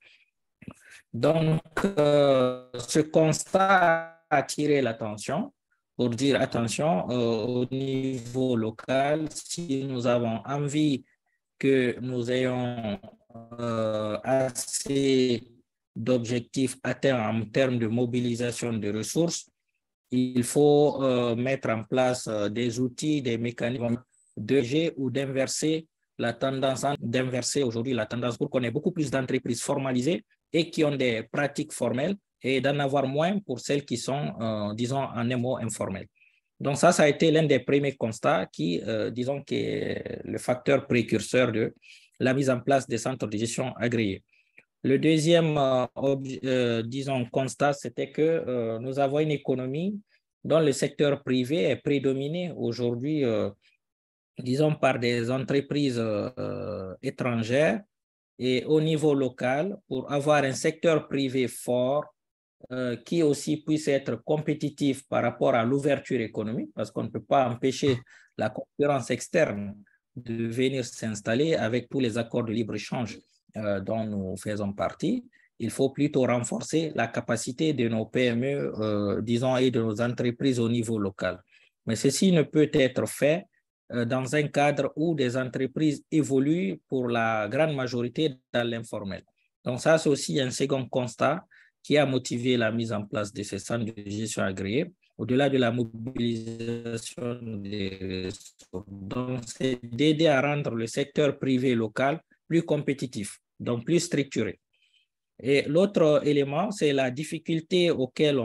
Donc, ce constat a attiré l'attention pour dire attention, au niveau local, si nous avons envie que nous ayons assez d'objectifs atteints en termes de mobilisation de ressources, il faut mettre en place des outils, des mécanismes de gérer ou d'inverser la tendance, aujourd'hui la tendance pour qu'on ait beaucoup plus d'entreprises formalisées et qui ont des pratiques formelles et d'en avoir moins pour celles qui sont, disons, en un mot informelles. Donc ça a été l'un des premiers constats qui, disons, qui est le facteur précurseur de la mise en place des centres de gestion agréés. Le deuxième, disons, constat, c'était que nous avons une économie dont le secteur privé est prédominé aujourd'hui, disons, par des entreprises étrangères. Et au niveau local, pour avoir un secteur privé fort, qui aussi puisse être compétitif par rapport à l'ouverture économique, parce qu'on ne peut pas empêcher la concurrence externe de venir s'installer avec tous les accords de libre-échange dont nous faisons partie. Il faut plutôt renforcer la capacité de nos PME, disons, et de nos entreprises au niveau local. Mais ceci ne peut être fait dans un cadre où des entreprises évoluent pour la grande majorité dans l'informel. Donc ça, c'est aussi un second constat qui a motivé la mise en place de ces centres de gestion agréés, au-delà de la mobilisation des ressources. Donc, c'est d'aider à rendre le secteur privé local plus compétitif, donc plus structuré. Et l'autre élément, c'est la difficulté auquel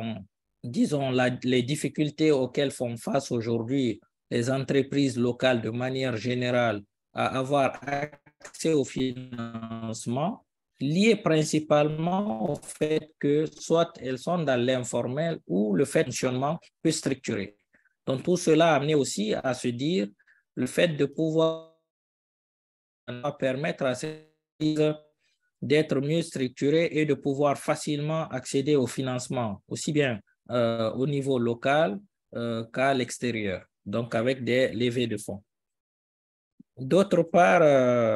disons, les difficultés auxquelles font face aujourd'hui les entreprises locales de manière générale à avoir accès au financement, liées principalement au fait que soit elles sont dans l'informel ou le fait de fonctionnement peu structuré. Donc tout cela a amené aussi à se dire le fait de pouvoir permettre à ces entreprises d'être mieux structurées et de pouvoir facilement accéder au financement, aussi bien au niveau local qu'à l'extérieur, donc avec des levées de fonds. D'autre part,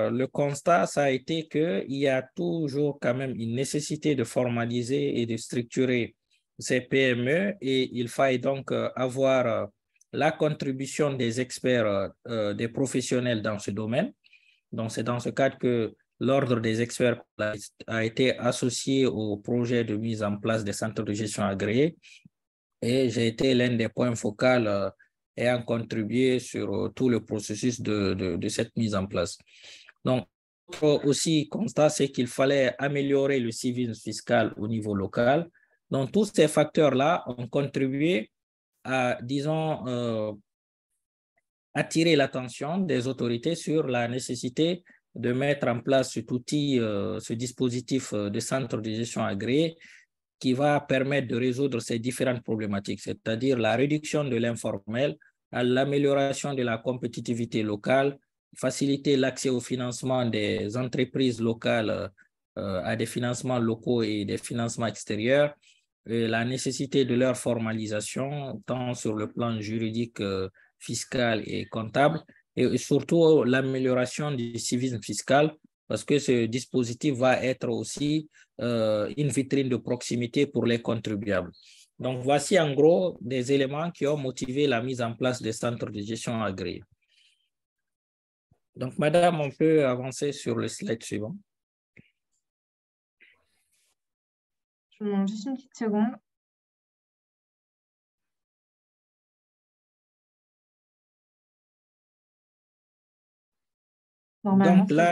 le constat, ça a été qu'il y a toujours quand même une nécessité de formaliser et de structurer ces PME et il faille donc avoir la contribution des experts, des professionnels dans ce domaine. Donc, c'est dans ce cadre que l'Ordre des experts a été associé au projet de mise en place des centres de gestion agréés et j'ai été l'un des points focaux ayant contribué sur tout le processus de cette mise en place. Donc, aussi, constat, c'est qu'il fallait améliorer le civisme fiscal au niveau local. Donc, tous ces facteurs-là ont contribué à, disons, attirer l'attention des autorités sur la nécessité de mettre en place cet outil, ce dispositif de centre de gestion agréé qui va permettre de résoudre ces différentes problématiques, c'est-à-dire la réduction de l'informel, l'amélioration de la compétitivité locale, faciliter l'accès au financement des entreprises locales à des financements locaux et des financements extérieurs, et la nécessité de leur formalisation, tant sur le plan juridique, fiscal et comptable, et surtout l'amélioration du civisme fiscal, parce que ce dispositif va être aussi une vitrine de proximité pour les contribuables. Donc, voici en gros des éléments qui ont motivé la mise en place des centres de gestion agréés. Donc, madame, on peut avancer sur le slide suivant. Je vous demande juste une petite seconde. Donc là,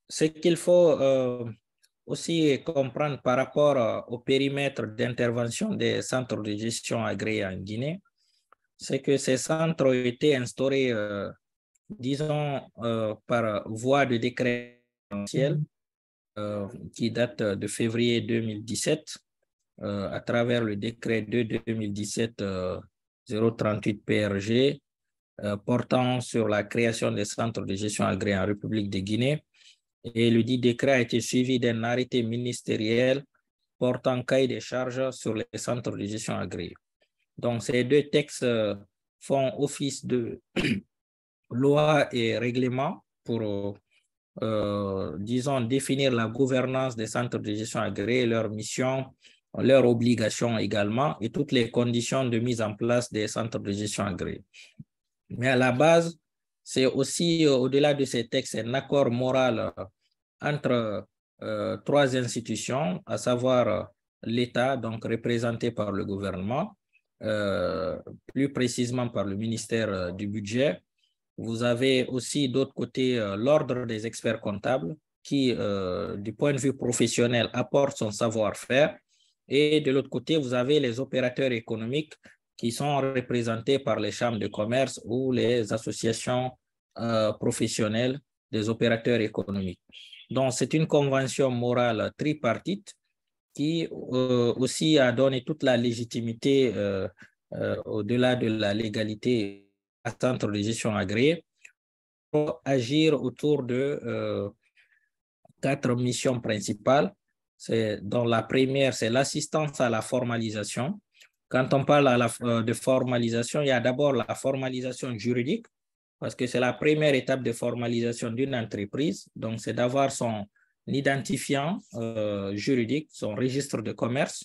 ce qu'il faut aussi comprendre par rapport au périmètre d'intervention des centres de gestion agréés en Guinée, c'est que ces centres ont été instaurés, disons, par voie de décret présidentiel qui date de février 2017, à travers le décret de 2017-038 PRG, portant sur la création des centres de gestion agréés en République de Guinée. Et le dit décret a été suivi d'un arrêté ministériel portant cahier des charges sur les centres de gestion agréés. Donc, ces deux textes font office de loi et règlement pour, disons, définir la gouvernance des centres de gestion agréés, leur mission, leurs obligations également et toutes les conditions de mise en place des centres de gestion agréés. Mais à la base, c'est aussi, au-delà de ces textes, un accord moral entre trois institutions, à savoir l'État, donc représenté par le gouvernement, plus précisément par le ministère du Budget. Vous avez aussi d'autre côté l'ordre des experts comptables qui, du point de vue professionnel, apporte son savoir-faire. Et de l'autre côté, vous avez les opérateurs économiques qui sont représentés par les chambres de commerce ou les associations professionnelles des opérateurs économiques. Donc, c'est une convention morale tripartite qui aussi a donné toute la légitimité au-delà de la légalité à centre de gestion agréé pour agir autour de 4 missions principales. Dont la première, c'est l'assistance à la formalisation. Quand on parle de formalisation, il y a d'abord la formalisation juridique, parce que c'est la première étape de formalisation d'une entreprise. Donc, c'est d'avoir son identifiant juridique, son registre de commerce,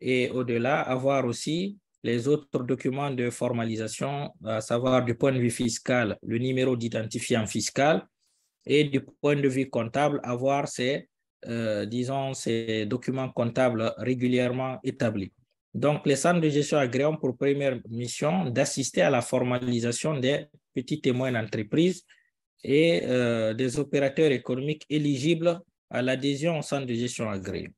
et au-delà, avoir aussi les autres documents de formalisation, à savoir du point de vue fiscal, le numéro d'identifiant fiscal, et du point de vue comptable, avoir ces documents comptables régulièrement établis. Donc, les centres de gestion agréés ont pour première mission d'assister à la formalisation des petites et moyennes entreprises et des opérateurs économiques éligibles à l'adhésion au centre de gestion agréé.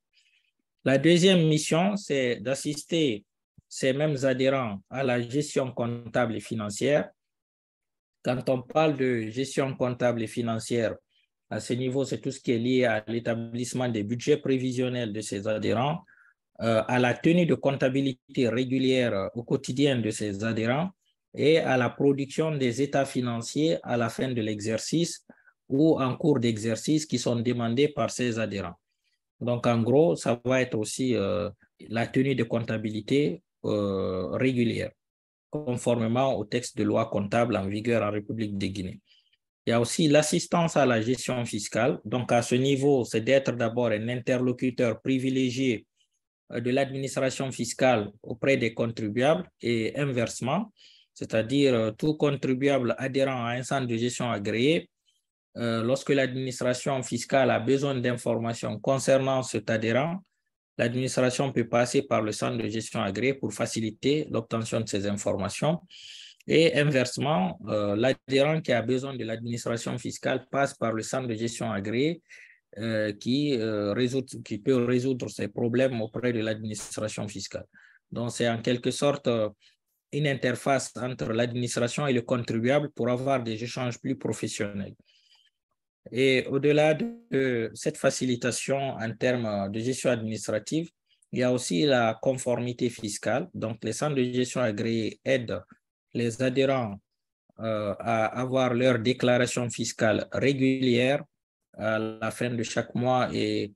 La deuxième mission, c'est d'assister ces mêmes adhérents à la gestion comptable et financière. Quand on parle de gestion comptable et financière, à ce niveau, c'est tout ce qui est lié à l'établissement des budgets prévisionnels de ces adhérents, à la tenue de comptabilité régulière au quotidien de ces adhérents et à la production des états financiers à la fin de l'exercice ou en cours d'exercice qui sont demandés par ces adhérents. Donc, en gros, ça va être aussi la tenue de comptabilité régulière, conformément au texte de loi comptable en vigueur en République de Guinée. Il y a aussi l'assistance à la gestion fiscale. Donc, à ce niveau, c'est d'être d'abord un interlocuteur privilégié de l'administration fiscale auprès des contribuables et inversement, c'est-à-dire tout contribuable adhérent à un centre de gestion agréé, lorsque l'administration fiscale a besoin d'informations concernant cet adhérent, l'administration peut passer par le centre de gestion agréé pour faciliter l'obtention de ces informations. Et inversement, l'adhérent qui a besoin de l'administration fiscale passe par le centre de gestion agréé qui peut résoudre ses problèmes auprès de l'administration fiscale. Donc, c'est en quelque sorte une interface entre l'administration et le contribuable pour avoir des échanges plus professionnels. Et au-delà de cette facilitation en termes de gestion administrative, il y a aussi la conformité fiscale. Donc, les centres de gestion agréés aident les adhérents à avoir leur déclaration fiscale régulière à la fin de chaque mois et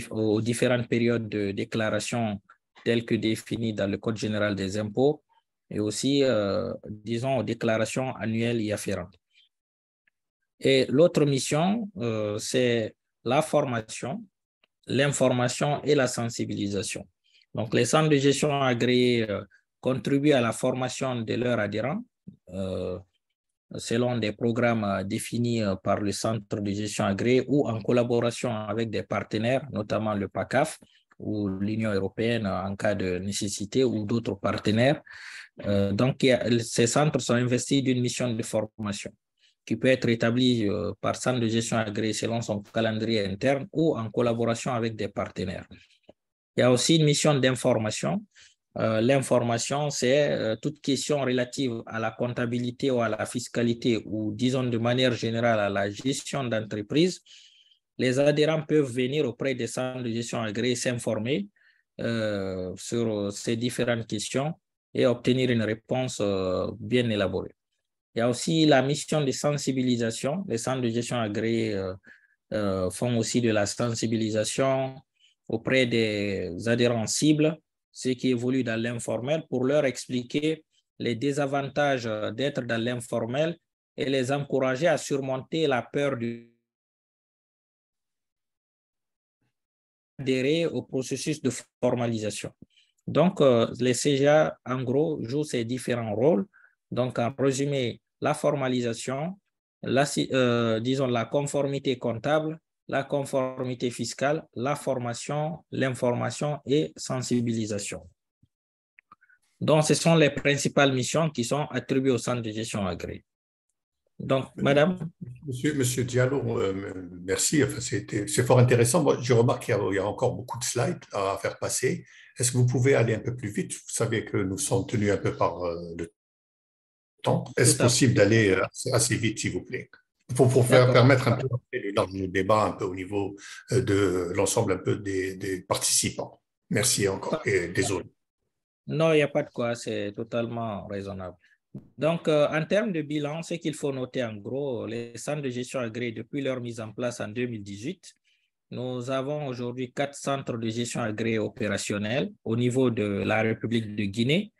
aux différentes périodes de déclaration telles que définies dans le Code général des impôts et aussi, disons, aux déclarations annuelles y afférentes. Et l'autre mission, c'est la formation, l'information et la sensibilisation. Donc, les centres de gestion agréés contribuent à la formation de leurs adhérents selon des programmes définis par le centre de gestion agréé ou en collaboration avec des partenaires, notamment le PACAF ou l'Union européenne en cas de nécessité ou d'autres partenaires. Donc, ces centres sont investis d'une mission de formation qui peut être établie par centre de gestion agréé selon son calendrier interne ou en collaboration avec des partenaires. Il y a aussi une mission d'information. L'information, c'est toute question relative à la comptabilité ou à la fiscalité ou, disons de manière générale, à la gestion d'entreprise. Les adhérents peuvent venir auprès des centres de gestion agréés s'informer sur ces différentes questions et obtenir une réponse bien élaborée. Il y a aussi la mission de sensibilisation. Les centres de gestion agréés font aussi de la sensibilisation auprès des adhérents cibles, ceux qui évoluent dans l'informel, pour leur expliquer les désavantages d'être dans l'informel et les encourager à surmonter la peur du adhérer au processus de formalisation. Donc, les CGA, en gros, jouent ces différents rôles. Donc, en résumé, la formalisation, disons la conformité comptable, la conformité fiscale, la formation, l'information et sensibilisation. Donc, ce sont les principales missions qui sont attribuées au centre de gestion agréé. Donc, madame. Monsieur Diallo, merci. Enfin, c'est fort intéressant. Moi, je remarque qu'il y a encore beaucoup de slides à faire passer. Est-ce que vous pouvez aller un peu plus vite? Vous savez que nous sommes tenus un peu par le temps. Est-ce possible d'aller assez vite, s'il vous plaît? Pour permettre un peu le débat un peu au niveau de l'ensemble un peu des participants. Merci encore et désolé. Non, il n'y a pas de quoi, c'est totalement raisonnable. Donc, en termes de bilan, ce qu'il faut noter en gros, les centres de gestion agréés, depuis leur mise en place en 2018, nous avons aujourd'hui 4 centres de gestion agréés opérationnels au niveau de la République de Guinée,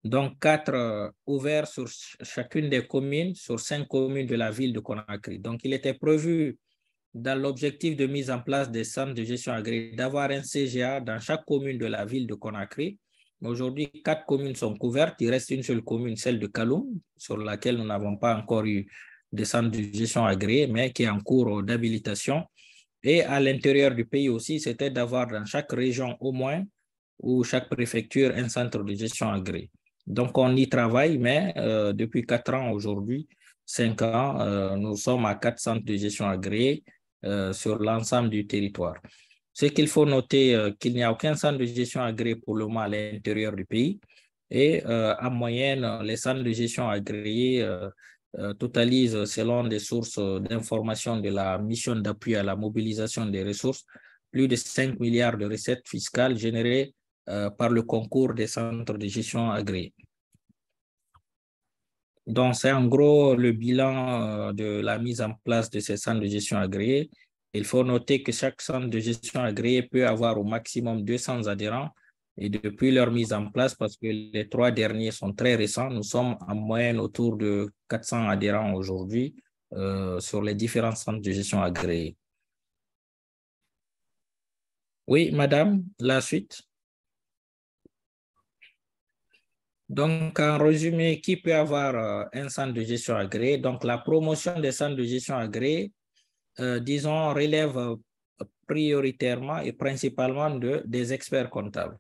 donc 4 ouverts sur chacune des communes, sur 5 communes de la ville de Conakry. Donc, il était prévu dans l'objectif de mise en place des centres de gestion agréés d'avoir un CGA dans chaque commune de la ville de Conakry. Aujourd'hui, 4 communes sont couvertes. Il reste une seule commune, celle de Kaloum, sur laquelle nous n'avons pas encore eu de centre de gestion agréé, mais qui est en cours d'habilitation. Et à l'intérieur du pays aussi, c'était d'avoir dans chaque région au moins, ou chaque préfecture, un centre de gestion agréé. Donc, on y travaille, mais depuis 4 ans aujourd'hui, 5 ans, nous sommes à 4 centres de gestion agréés sur l'ensemble du territoire. Ce qu'il faut noter, qu'il n'y a aucun centre de gestion agréé pour le moment à l'intérieur du pays. Et en moyenne, les centres de gestion agréés totalisent, selon des sources d'information de la mission d'appui à la mobilisation des ressources, plus de 5 milliards de recettes fiscales générées par le concours des centres de gestion agréés. Donc, c'est en gros le bilan de la mise en place de ces centres de gestion agréés. Il faut noter que chaque centre de gestion agréé peut avoir au maximum 200 adhérents. Et depuis leur mise en place, parce que les 3 derniers sont très récents, nous sommes en moyenne autour de 400 adhérents aujourd'hui sur les différents centres de gestion agréés. Oui, madame, la suite. Donc, en résumé, qui peut avoir un centre de gestion agréé? Donc, la promotion des centres de gestion agréés, disons, relève prioritairement et principalement des experts comptables.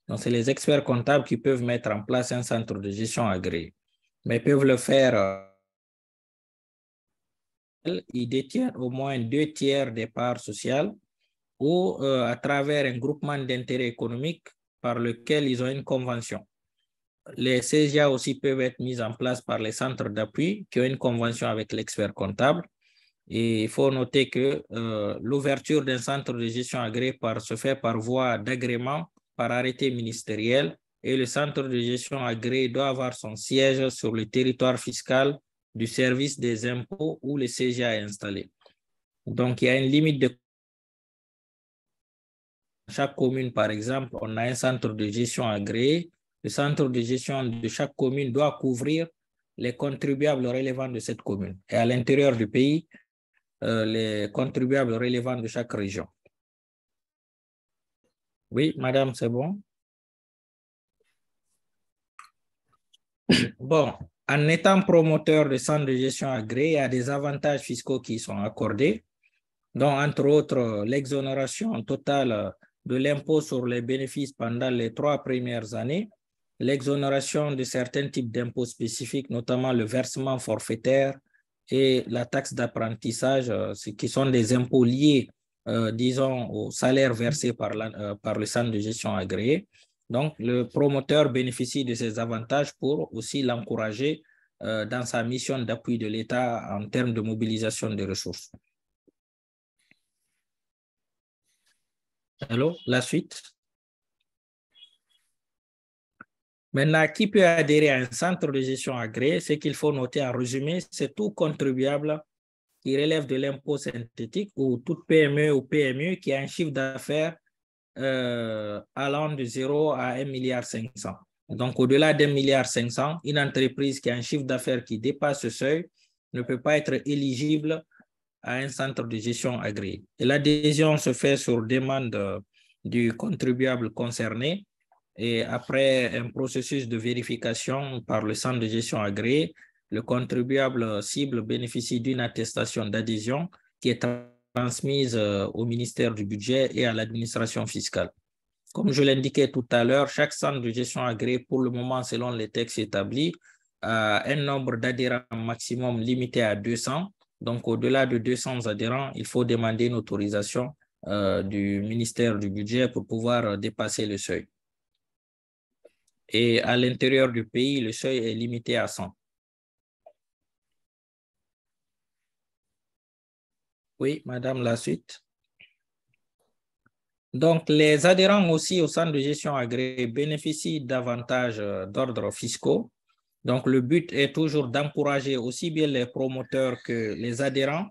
Donc, c'est les experts comptables qui peuvent mettre en place un centre de gestion agréé, mais peuvent le faire. Ils détiennent au moins 2 tiers des parts sociales ou à travers un groupement d'intérêt économique par lequel ils ont une convention. Les CGA aussi peuvent être mis en place par les centres d'appui qui ont une convention avec l'expert comptable. Et il faut noter que l'ouverture d'un centre de gestion agréé se fait par voie d'agrément par arrêté ministériel et le centre de gestion agréé doit avoir son siège sur le territoire fiscal du service des impôts où le CGA est installé. Donc, il y a une limite de chaque commune, par exemple, on a un centre de gestion agréé. Le centre de gestion de chaque commune doit couvrir les contribuables relevant de cette commune. Et à l'intérieur du pays, les contribuables relevant de chaque région. Oui, madame, c'est bon? Bon, en étant promoteur de centre de gestion agréé, il y a des avantages fiscaux qui sont accordés, dont entre autres l'exonération totale de l'impôt sur les bénéfices pendant les 3 premières années, l'exonération de certains types d'impôts spécifiques, notamment le versement forfaitaire et la taxe d'apprentissage, qui sont des impôts liés, disons, au salaire versé par le centre de gestion agréé. Donc, le promoteur bénéficie de ces avantages pour aussi l'encourager dans sa mission d'appui de l'État en termes de mobilisation des ressources. Allô, la suite. Maintenant, qui peut adhérer à un centre de gestion agréé? Ce qu'il faut noter en résumé, c'est tout contribuable qui relève de l'impôt synthétique ou toute PME ou PME qui a un chiffre d'affaires allant de 0 à 1,5 milliard. Donc, au-delà d'1,5 milliard, une entreprise qui a un chiffre d'affaires qui dépasse ce seuil ne peut pas être éligible à un centre de gestion agréé. Et l'adhésion se fait sur demande du contribuable concerné. Et après un processus de vérification par le centre de gestion agréé, le contribuable cible bénéficie d'une attestation d'adhésion qui est transmise au ministère du Budget et à l'administration fiscale. Comme je l'indiquais tout à l'heure, chaque centre de gestion agréé, pour le moment, selon les textes établis, a un nombre d'adhérents maximum limité à 200. Donc, au-delà de 200 adhérents, il faut demander une autorisation du ministère du Budget pour pouvoir dépasser le seuil. Et à l'intérieur du pays, le seuil est limité à 100. Oui, madame, la suite. Donc, les adhérents aussi au centre de gestion agréé bénéficient davantage d'ordres fiscaux. Donc, le but est toujours d'encourager aussi bien les promoteurs que les adhérents,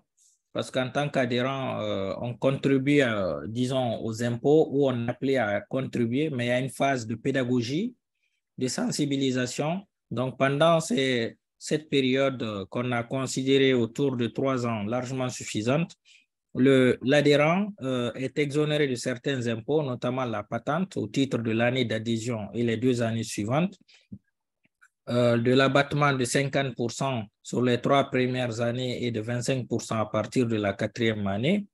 parce qu'en tant qu'adhérent, on contribue, disons, aux impôts ou on est appelé à contribuer, mais il y a une phase de pédagogie, de sensibilisation. Donc, pendant cette période qu'on a considérée autour de 3 ans largement suffisante, l'adhérent est exonéré de certains impôts, notamment la patente au titre de l'année d'adhésion et les 2 années suivantes, de l'abattement de 50% sur les 3 premières années et de 25% à partir de la 4e année,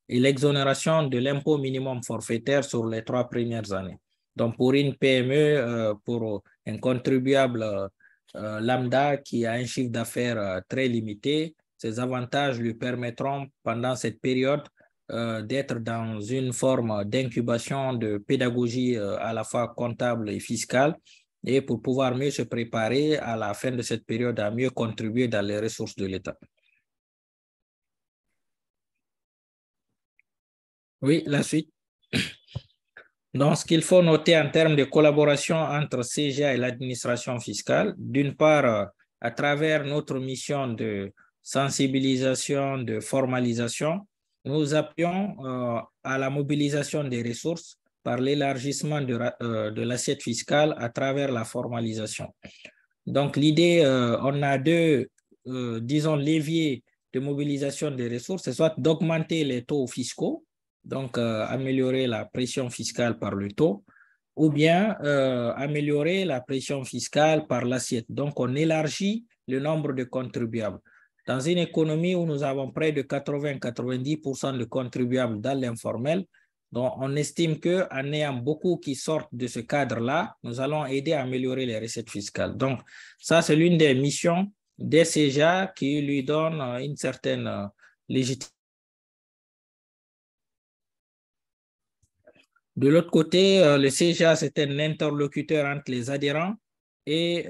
et l'exonération de l'impôt minimum forfaitaire sur les 3 premières années. Donc, pour une PME, pour un contribuable lambda qui a un chiffre d'affaires très limité, ces avantages lui permettront pendant cette période d'être dans une forme d'incubation, de pédagogie à la fois comptable et fiscale, et pour pouvoir mieux se préparer à la fin de cette période à mieux contribuer dans les ressources de l'État. Oui, la suite. Donc, ce qu'il faut noter en termes de collaboration entre CGA et l'administration fiscale, d'une part, à travers notre mission de sensibilisation, de formalisation, nous appuyons à la mobilisation des ressources par l'élargissement de l'assiette fiscale à travers la formalisation. Donc, l'idée, on a 2, disons, leviers de mobilisation des ressources, c'est soit d'augmenter les taux fiscaux, donc améliorer la pression fiscale par le taux, ou bien améliorer la pression fiscale par l'assiette. Donc, on élargit le nombre de contribuables. Dans une économie où nous avons près de 80-90% de contribuables dans l'informel, donc on estime qu'en ayant beaucoup qui sortent de ce cadre-là, nous allons aider à améliorer les recettes fiscales. Donc, ça, c'est l'une des missions des CGA qui lui donne une certaine légitimité. De l'autre côté, le CGA, c'est un interlocuteur entre les adhérents et,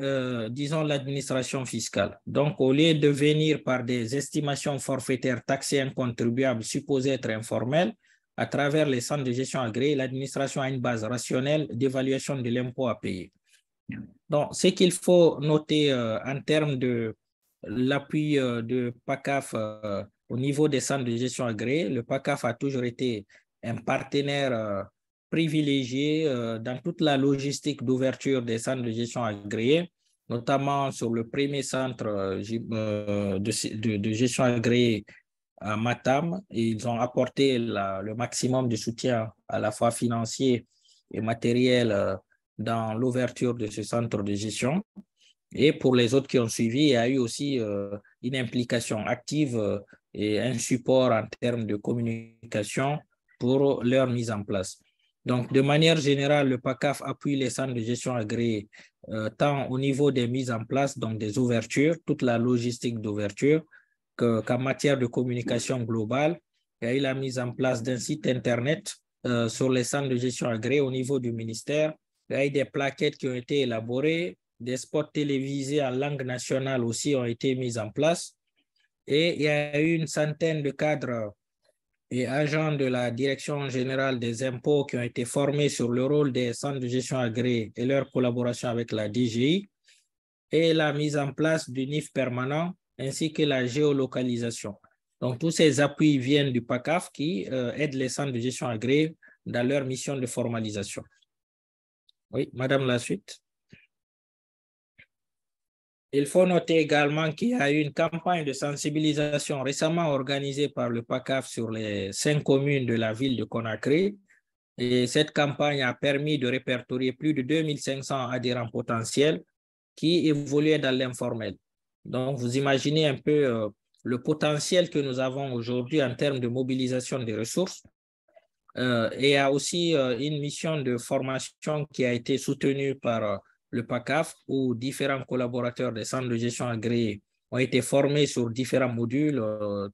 disons, l'administration fiscale. Donc, au lieu de venir par des estimations forfaitaires taxées un contribuable supposé être informel, à travers les centres de gestion agréés, l'administration a une base rationnelle d'évaluation de l'impôt à payer. Donc, ce qu'il faut noter en termes de l'appui de PACAF au niveau des centres de gestion agréés, le PACAF a toujours été un partenaire privilégié dans toute la logistique d'ouverture des centres de gestion agréés, notamment sur le premier centre de gestion agréée à Matam. Ils ont apporté le maximum de soutien à la fois financier et matériel dans l'ouverture de ce centre de gestion. Et pour les autres qui ont suivi, il y a eu aussi une implication active et un support en termes de communication pour leur mise en place. Donc, de manière générale, le PACAF appuie les centres de gestion agréés tant au niveau des mises en place, donc des ouvertures, toute la logistique d'ouverture, qu'en matière de communication globale. Il y a eu la mise en place d'un site Internet sur les centres de gestion agréés au niveau du ministère. Il y a eu des plaquettes qui ont été élaborées, des spots télévisés en langue nationale aussi ont été mis en place. Et il y a eu une centaine de cadres et agents de la Direction générale des impôts qui ont été formés sur le rôle des centres de gestion agréés et leur collaboration avec la DGI, et la mise en place du NIF permanent ainsi que la géolocalisation. Donc, tous ces appuis viennent du PACAF qui aide les centres de gestion agréés dans leur mission de formalisation. Oui, madame, la suite. Il faut noter également qu'il y a eu une campagne de sensibilisation récemment organisée par le PACAF sur les 5 communes de la ville de Conakry Et cette campagne a permis de répertorier plus de 2500 adhérents potentiels qui évoluaient dans l'informel. Donc, vous imaginez un peu le potentiel que nous avons aujourd'hui en termes de mobilisation des ressources. Et il y a aussi une mission de formation qui a été soutenue par le PACAF, où différents collaborateurs des centres de gestion agréés ont été formés sur différents modules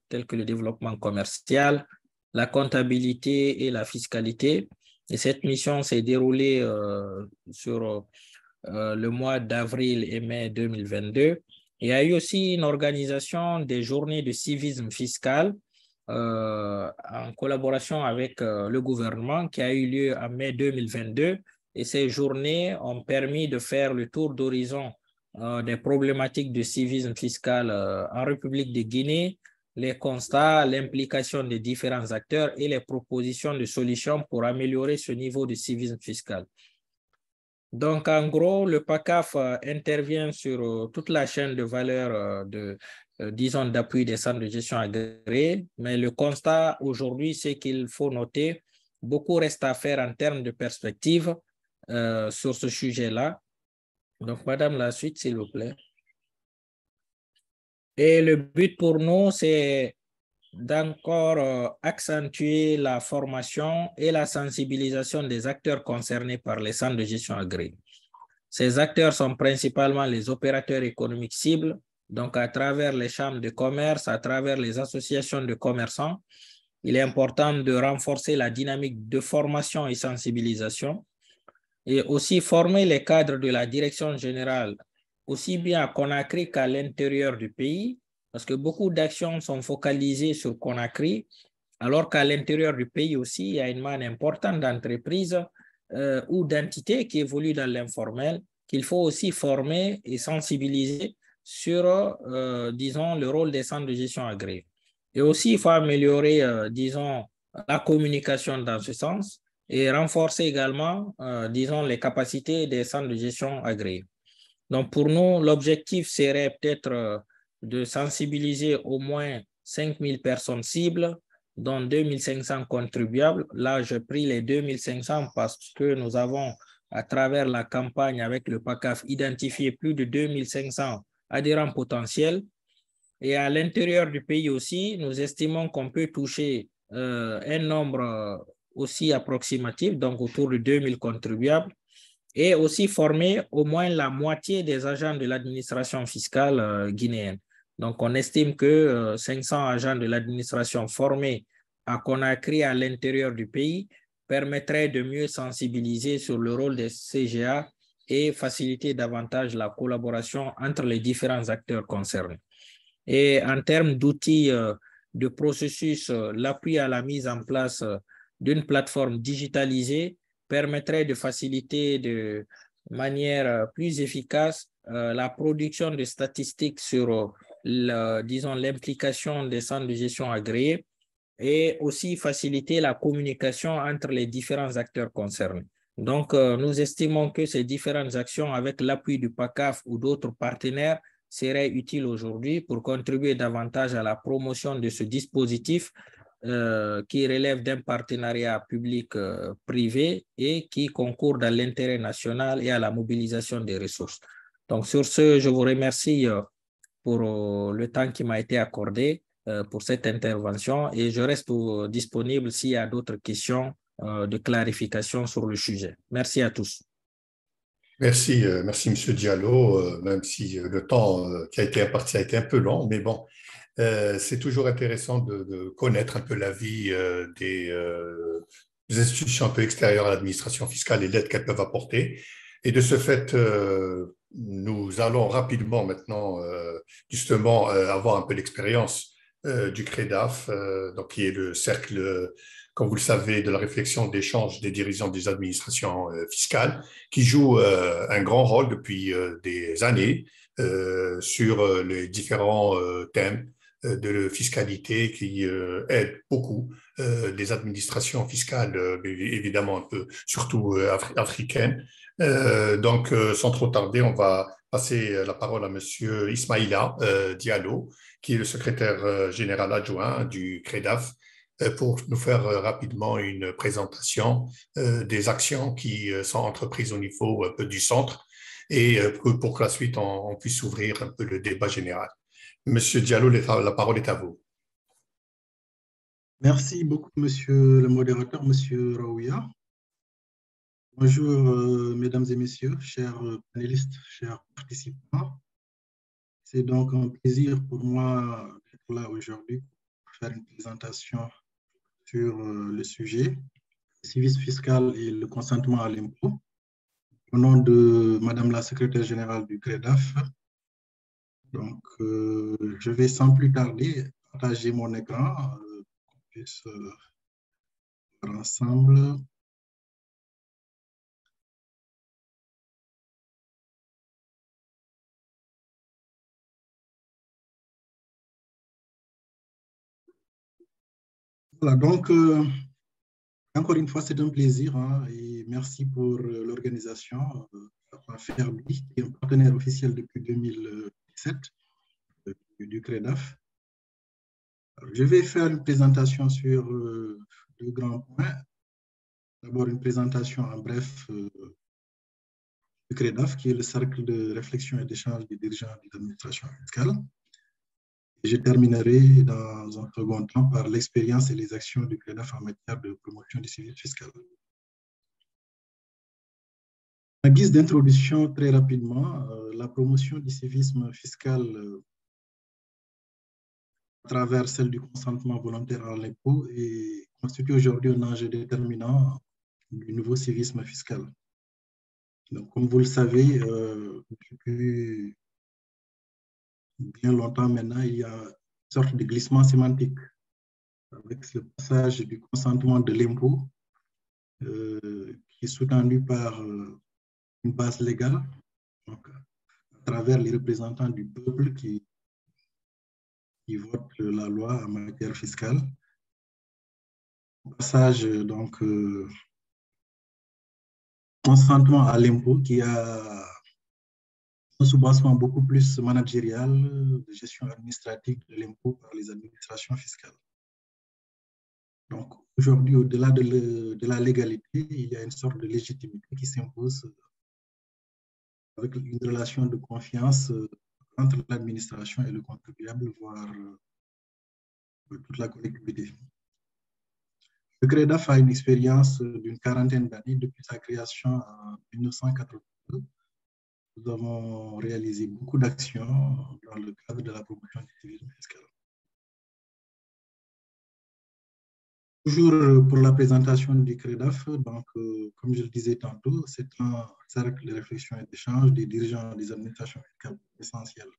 tels que le développement commercial, la comptabilité et la fiscalité. Et cette mission s'est déroulée sur le mois d'avril et mai 2022. Il y a eu aussi une organisation des journées de civisme fiscal en collaboration avec le gouvernement qui a eu lieu en mai 2022. Et ces journées ont permis de faire le tour d'horizon des problématiques de civisme fiscal en République de Guinée, les constats, l'implication des différents acteurs et les propositions de solutions pour améliorer ce niveau de civisme fiscal. Donc, en gros, le PACAF intervient sur toute la chaîne de valeur disons, d'appui des centres de gestion agréés, mais le constat aujourd'hui, c'est qu'il faut noter beaucoup reste à faire en termes de perspective sur ce sujet-là. Donc, Madame, la suite, s'il vous plaît. Et le but pour nous, c'est d'encore accentuer la formation et la sensibilisation des acteurs concernés par les centres de gestion agréés. Ces acteurs sont principalement les opérateurs économiques cibles, donc à travers les chambres de commerce, à travers les associations de commerçants. Il est important de renforcer la dynamique de formation et sensibilisation et aussi former les cadres de la direction générale, aussi bien à Conakry qu'à l'intérieur du pays, parce que beaucoup d'actions sont focalisées sur Conakry, alors qu'à l'intérieur du pays aussi, il y a une manne importante d'entreprises ou d'entités qui évoluent dans l'informel, qu'il faut aussi former et sensibiliser sur, disons, le rôle des centres de gestion agréés. Et aussi, il faut améliorer, disons, la communication dans ce sens et renforcer également, disons, les capacités des centres de gestion agréés. Donc, pour nous, l'objectif serait peut-être de sensibiliser au moins 5000 personnes cibles, dont 2500 contribuables. Là, je pris les 2500 parce que nous avons, à travers la campagne avec le PACAF, identifié plus de 2500 adhérents potentiels. Et à l'intérieur du pays aussi, nous estimons qu'on peut toucher un nombre aussi approximatif, donc autour de 2000 contribuables, et aussi former au moins la moitié des agents de l'administration fiscale guinéenne. Donc, on estime que 500 agents de l'administration formés à Conakry à l'intérieur du pays permettraient de mieux sensibiliser sur le rôle des CGA et faciliter davantage la collaboration entre les différents acteurs concernés. Et en termes d'outils de processus, l'appui à la mise en place d'une plateforme digitalisée permettrait de faciliter de manière plus efficace la production de statistiques sur, disons, l'implication des centres de gestion agréés et aussi faciliter la communication entre les différents acteurs concernés. Donc, nous estimons que ces différentes actions avec l'appui du PACAF ou d'autres partenaires seraient utiles aujourd'hui pour contribuer davantage à la promotion de ce dispositif qui relève d'un partenariat public-privé et qui concourt dans l'intérêt national et à la mobilisation des ressources. Donc, sur ce, je vous remercie pour le temps qui m'a été accordé pour cette intervention et je reste disponible s'il y a d'autres questions de clarification sur le sujet. Merci à tous. Merci, merci M. Diallo, même si le temps qui a été imparti a été un peu long, mais bon, c'est toujours intéressant de connaître un peu l'avis des institutions un peu extérieures à l'administration fiscale et l'aide qu'elles peuvent apporter. Et de ce fait, nous allons rapidement maintenant justement avoir un peu l'expérience du CREDAF, donc qui est le cercle, comme vous le savez, de la réflexion d'échange des dirigeants des administrations fiscales, qui joue un grand rôle depuis des années sur les différents thèmes de fiscalité qui aident beaucoup les administrations fiscales, évidemment un peu, surtout africaines. Donc, sans trop tarder, on va passer la parole à Monsieur Ismaïla Diallo, qui est le secrétaire général adjoint du CREDAF, pour nous faire rapidement une présentation des actions qui sont entreprises au niveau du centre et pour que la suite, on puisse ouvrir un peu le débat général. Monsieur Diallo, la parole est à vous. Merci beaucoup, monsieur le modérateur, monsieur Raouya. Bonjour, mesdames et messieurs, chers panélistes, chers participants. C'est donc un plaisir pour moi d'être là aujourd'hui pour faire une présentation sur le sujet, le civisme fiscal et le consentement à l'impôt, au nom de madame la secrétaire générale du CREDAF. Donc, je vais sans plus tarder partager mon écran pour qu'on puisse voir ensemble. Voilà, donc, encore une fois, c'est un plaisir et merci pour l'organisation. FERBI, qui est un partenaire officiel depuis 2017 du CREDAF. Alors, je vais faire une présentation sur deux grands points. D'abord, une présentation en bref du CREDAF, qui est le cercle de réflexion et d'échange des dirigeants de l'administration fiscale. Je terminerai dans un second temps par l'expérience et les actions du CREDAF en matière de promotion du civisme fiscal. En guise d'introduction, très rapidement, la promotion du civisme fiscal à travers celle du consentement volontaire à l'impôt constitue aujourd'hui un enjeu déterminant du nouveau civisme fiscal. Donc, comme vous le savez, depuis bien longtemps maintenant, il y a une sorte de glissement sémantique avec le passage du consentement de l'impôt qui est sous-tendu par une base légale, donc, à travers les représentants du peuple qui votent la loi en matière fiscale. Passage donc consentement à l'impôt qui a un soubassement beaucoup plus managérial de gestion administrative de l'impôt par les administrations fiscales. Donc aujourd'hui, au-delà de la légalité, il y a une sorte de légitimité qui s'impose avec une relation de confiance entre l'administration et le contribuable, voire toute la collectivité. Le CREDAF a une expérience d'une quarantaine d'années depuis sa création en 1982. Nous avons réalisé beaucoup d'actions dans le cadre de la promotion du civisme fiscal. Toujours pour la présentation du CREDAF, donc, comme je le disais tantôt, c'est un cercle de réflexion et d'échange des dirigeants des administrations fiscales essentielles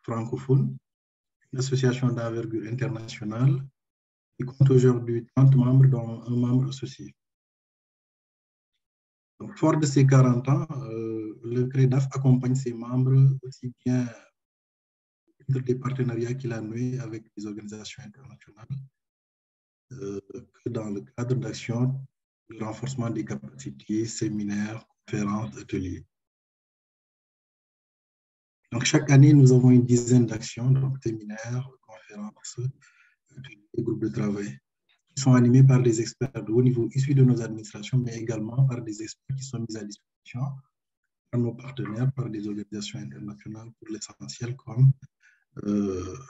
francophones, une association d'envergure internationale qui compte aujourd'hui 30 membres, dont un membre associé. Donc, fort de ces 40 ans, le CREDAF accompagne ses membres aussi bien dans des partenariats qu'il a noués avec les organisations internationales que dans le cadre d'actions de renforcement des capacités, séminaires, conférences, ateliers. Donc, chaque année, nous avons une dizaine d'actions, donc séminaires, conférences, ateliers, groupes de travail, qui sont animés par des experts de haut niveau issus de nos administrations, mais également par des experts qui sont mis à disposition par nos partenaires, par des organisations internationales pour l'essentiel, comme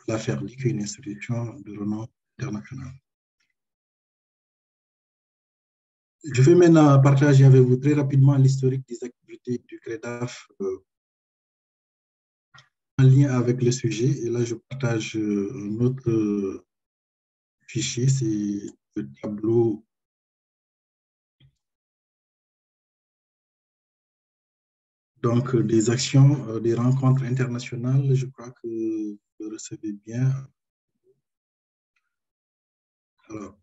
la FERBI, qui est une institution de renom international. Je vais maintenant partager avec vous très rapidement l'historique des activités du CREDAF en lien avec le sujet. Et là, je partage un autre fichier, c'est le tableau donc des actions, des rencontres internationales. Je crois que vous le recevez bien. Alors,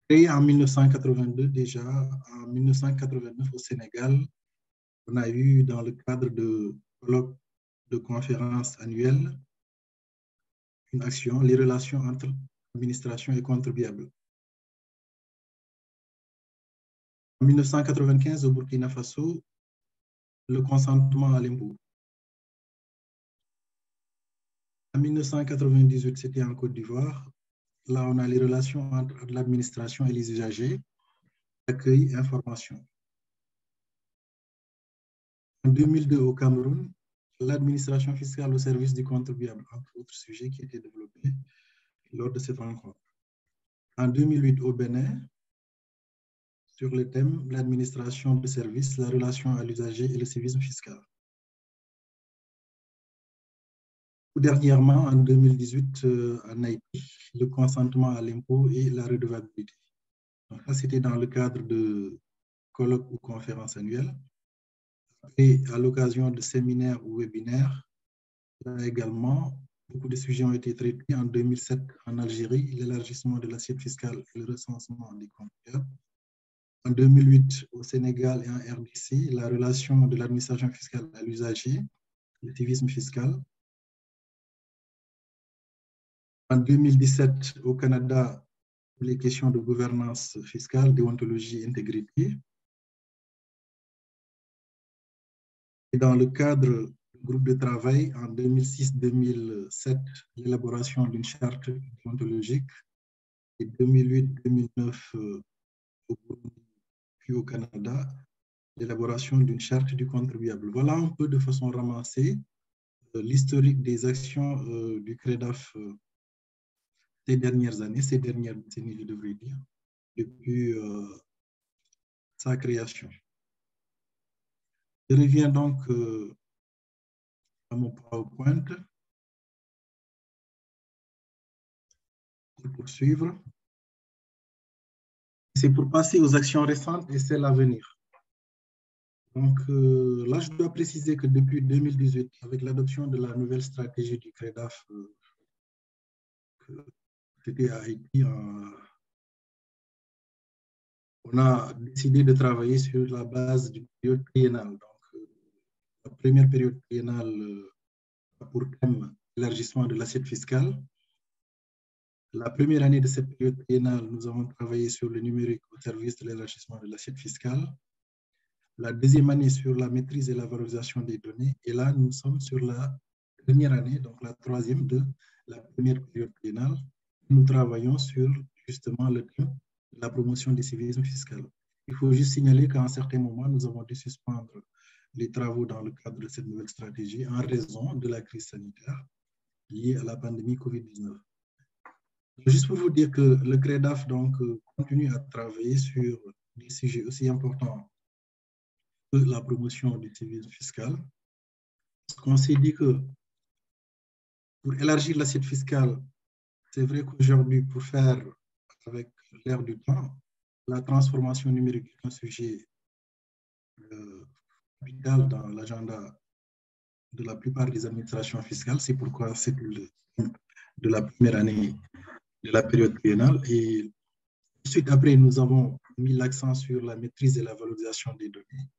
créé en 1982 déjà, en 1989 au Sénégal, on a eu dans le cadre de colloques de conférences annuelles une action, les relations entre administration et contribuables. En 1995 au Burkina Faso, le consentement à l'impôt. En 1998, c'était en Côte d'Ivoire. là, on a les relations entre l'administration et les usagers, accueil, information. En 2002, au Cameroun, l'administration fiscale au service du contribuable, entre autres sujets qui étaient développés lors de cette rencontre. En 2008, au Bénin, sur le thème l'administration de service, la relation à l'usager et le civisme fiscal. Dernièrement, en 2018, en Haïti, le consentement à l'impôt et la redevabilité. Donc, ça, c'était dans le cadre de colloques ou conférences annuelles. Et à l'occasion de séminaires ou webinaires, là également, beaucoup de sujets ont été traités. En 2007, en Algérie, l'élargissement de l'assiette fiscale et le recensement des contribuables. En 2008, au Sénégal et en RDC, la relation de l'administration fiscale à l'usager, le civisme fiscal. En 2017, au Canada, les questions de gouvernance fiscale, déontologie et intégrité. Et dans le cadre du groupe de travail, en 2006-2007, l'élaboration d'une charte déontologique. Et 2008-2009, au Burundi, puis au Canada, l'élaboration d'une charte du contribuable. Voilà un peu de façon ramassée l'historique des actions du CREDAF ces dernières années, ces dernières décennies, je devrais dire, depuis sa création. Je reviens donc à mon PowerPoint pour poursuivre. C'est pour passer aux actions récentes et celles à venir. Donc là, je dois préciser que depuis 2018, avec l'adoption de la nouvelle stratégie du CREDAF, c'était à Haïti, on a décidé de travailler sur la base d'une période triennale. Donc, la première période triennale a pour thème l'élargissement de l'assiette fiscale. La première année de cette période triennale, nous avons travaillé sur le numérique au service de l'élargissement de l'assiette fiscale. La deuxième année sur la maîtrise et la valorisation des données. Et là, nous sommes sur la dernière année, donc la troisième de la première période triennale. Nous travaillons sur justement le thème de la promotion du civisme fiscal. Il faut juste signaler qu'à un certain moment, nous avons dû suspendre les travaux dans le cadre de cette nouvelle stratégie en raison de la crise sanitaire liée à la pandémie COVID-19. Juste pour vous dire que le CREDAF donc, continue à travailler sur des sujets aussi importants que la promotion du civisme fiscal. Parce qu'on s'est dit que pour élargir l'assiette fiscale, c'est vrai qu'aujourd'hui, pour faire avec l'ère du temps, la transformation numérique est un sujet capital dans l'agenda de la plupart des administrations fiscales. C'est pourquoi c'est de la première année de la période triennale. Et ensuite, après, nous avons mis l'accent sur la maîtrise et la valorisation des données.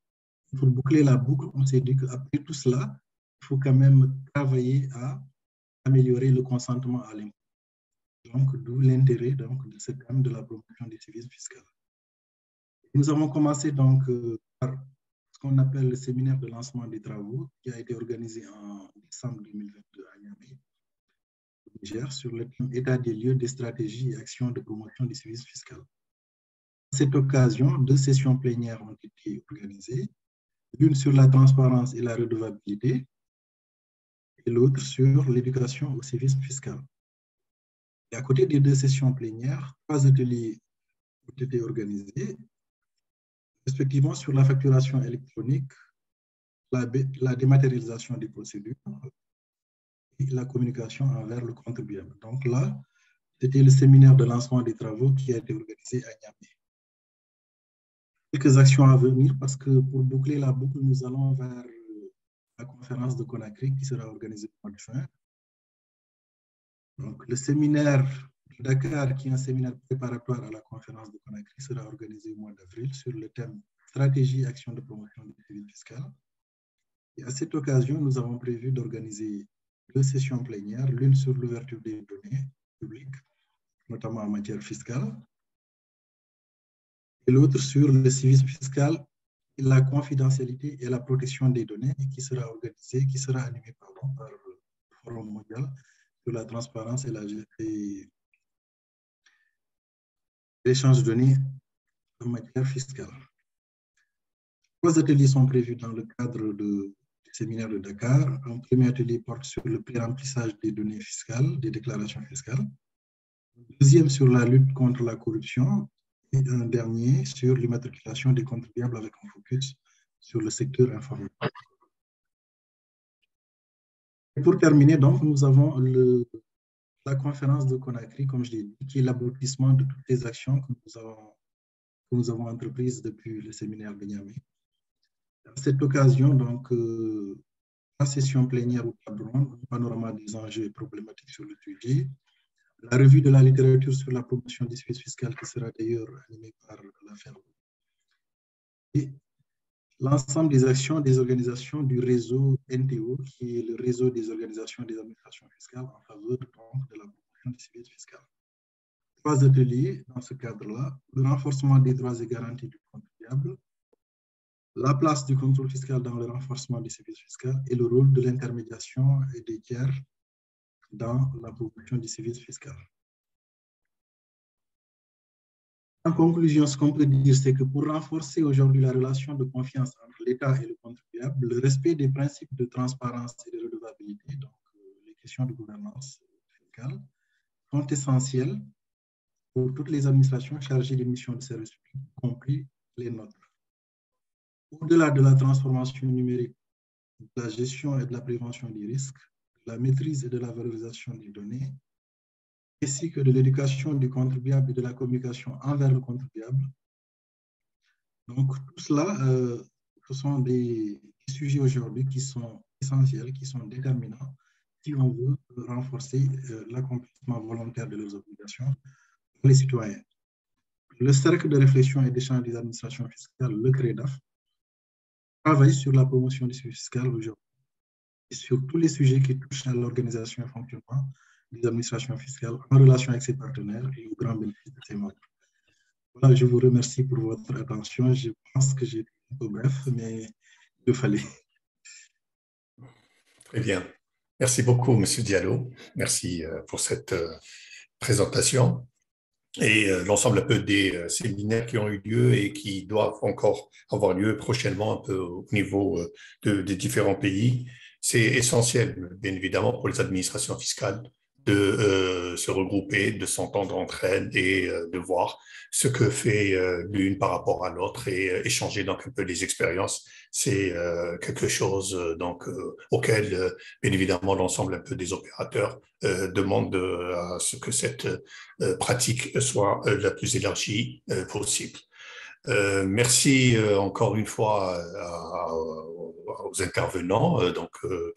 Pour boucler la boucle, on s'est dit qu'après tout cela, il faut quand même travailler à améliorer le consentement à l'impôt. Donc, d'où l'intérêt de ce thème de la promotion du civisme fiscal. Nous avons commencé donc par ce qu'on appelle le séminaire de lancement des travaux qui a été organisé en décembre 2022 à Niamey, au Niger, sur le thème état des lieux des stratégies et actions de promotion du civisme fiscal. À cette occasion, 2 sessions plénières ont été organisées, l'une sur la transparence et la redevabilité et l'autre sur l'éducation au civisme fiscal. Et à côté des 2 sessions plénières, 3 ateliers ont été organisés, respectivement sur la facturation électronique, la dématérialisation des procédures et la communication envers le contribuable. Donc là, c'était le séminaire de lancement des travaux qui a été organisé à Niamey. Quelques actions à venir parce que pour boucler la boucle, nous allons vers la conférence de Conakry qui sera organisée au mois de juin. Donc, le séminaire de Dakar, qui est un séminaire préparatoire à la conférence de Conakry, sera organisé au mois d'avril sur le thème stratégie et action de promotion du civisme fiscal. Et à cette occasion, nous avons prévu d'organiser 2 sessions plénières, l'une sur l'ouverture des données publiques, notamment en matière fiscale, et l'autre sur le civisme fiscal, la confidentialité et la protection des données, qui sera organisée, qui sera animée par le Forum mondial sur la transparence et l'échange de données en matière fiscale. 3 ateliers sont prévus dans le cadre du séminaire de Dakar. Un premier atelier porte sur le pré-remplissage des données fiscales, des déclarations fiscales. Un deuxième sur la lutte contre la corruption et un dernier sur l'immatriculation des contribuables avec un focus sur le secteur informel. Et pour terminer, donc, nous avons la conférence de Conakry, comme je l'ai dit, qui est l'aboutissement de toutes les actions que nous avons entreprises depuis le séminaire de Niamey. À cette occasion, donc, la session plénière au table ronde, un panorama des enjeux et problématiques sur le sujet, la revue de la littérature sur la promotion des services fiscales qui sera d'ailleurs animée par la FERB, et l'ensemble des actions des organisations du réseau NTO, qui est le réseau des organisations des administrations fiscales en faveur donc, de la promotion des services fiscales. 3 ateliers dans ce cadre-là: le renforcement des droits et garanties du contribuable, la place du contrôle fiscal dans le renforcement des services fiscaux et le rôle de l'intermédiation et des tiers dans la promotion des services fiscaux. En conclusion, ce qu'on peut dire, c'est que pour renforcer aujourd'hui la relation de confiance entre l'État et le contribuable, le respect des principes de transparence et de redevabilité, donc les questions de gouvernance fiscale, sont essentielles pour toutes les administrations chargées des missions de service public, y compris les nôtres. Au-delà de la transformation numérique, de la gestion et de la prévention des risques, de la maîtrise et de la valorisation des données, ainsi que de l'éducation du contribuable et de la communication envers le contribuable. Donc, tout cela, ce sont des sujets aujourd'hui qui sont essentiels, qui sont déterminants, si on veut renforcer l'accomplissement volontaire de leurs obligations pour les citoyens. Le cercle de réflexion et d'échange des administrations fiscales, le CREDAF, travaille sur la promotion des services fiscaux aujourd'hui et sur tous les sujets qui touchent à l'organisation et au fonctionnement des administrations fiscales en relation avec ses partenaires et au grand bénéfice de ses membres. Voilà, je vous remercie pour votre attention. Je pense que j'ai été un peu bref, mais il le fallait. Très bien. Merci beaucoup, M. Diallo. Merci pour cette présentation. Et l'ensemble un peu des séminaires qui ont eu lieu et qui doivent encore avoir lieu prochainement un peu au niveau des différents pays. C'est essentiel, bien évidemment, pour les administrations fiscales de se regrouper, de s'entendre entre elles et de voir ce que fait l'une par rapport à l'autre et échanger donc un peu les expériences. C'est quelque chose donc auquel, bien évidemment, l'ensemble un peu des opérateurs demandent à ce que cette pratique soit la plus élargie possible. Merci encore une fois aux intervenants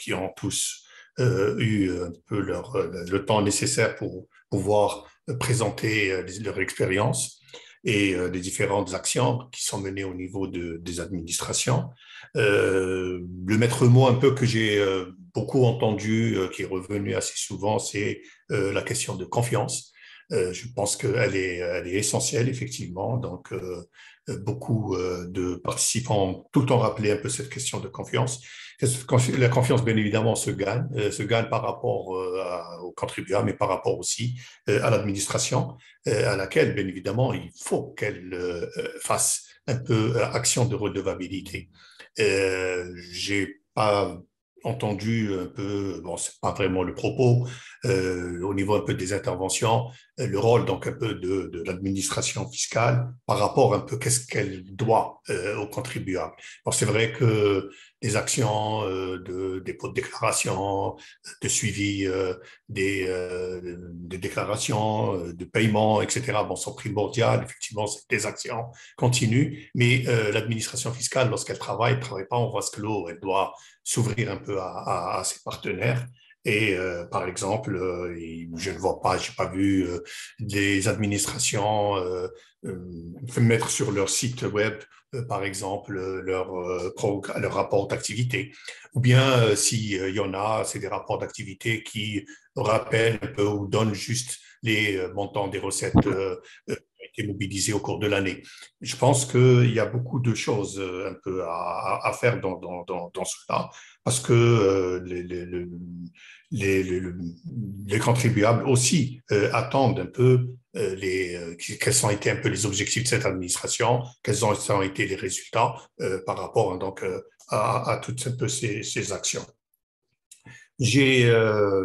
qui ont tous eu un peu le temps nécessaire pour pouvoir présenter leur expérience et des différentes actions qui sont menées au niveau des administrations. Le maître mot un peu que j'ai beaucoup entendu, qui est revenu assez souvent, c'est la question de confiance. Je pense qu'elle est essentielle, effectivement. Donc, beaucoup de participants ont tout le temps rappelé un peu cette question de confiance. La confiance, bien évidemment, se gagne par rapport aux contribuables, mais par rapport aussi à l'administration, à laquelle, bien évidemment, il faut qu'elle fasse un peu action de redevabilité. J'ai pas entendu un peu, bon, c'est pas vraiment le propos, au niveau un peu des interventions, le rôle donc un peu de l'administration fiscale par rapport un peu qu'est-ce qu'elle doit aux contribuables. Bon, c'est vrai que les actions de dépôt de déclaration, de suivi des déclarations, de paiement, etc., bon, sont primordiales. Effectivement, c'est des actions continues, mais l'administration fiscale, lorsqu'elle travaille pas en vase clos. Elle doit s'ouvrir un peu à ses partenaires. Et par exemple, je ne vois pas, j'ai pas vu des administrations mettre sur leur site web, par exemple, leur rapport d'activité. Ou bien, s'il y en a, c'est des rapports d'activité qui rappellent un peu ou donnent juste les montants des recettes ont été mobilisés au cours de l'année. Je pense qu'il y a beaucoup de choses un peu à faire dans cela, parce que les contribuables aussi attendent un peu quels ont été un peu les objectifs de cette administration, quels ont été les résultats par rapport donc à toutes ces actions. J'ai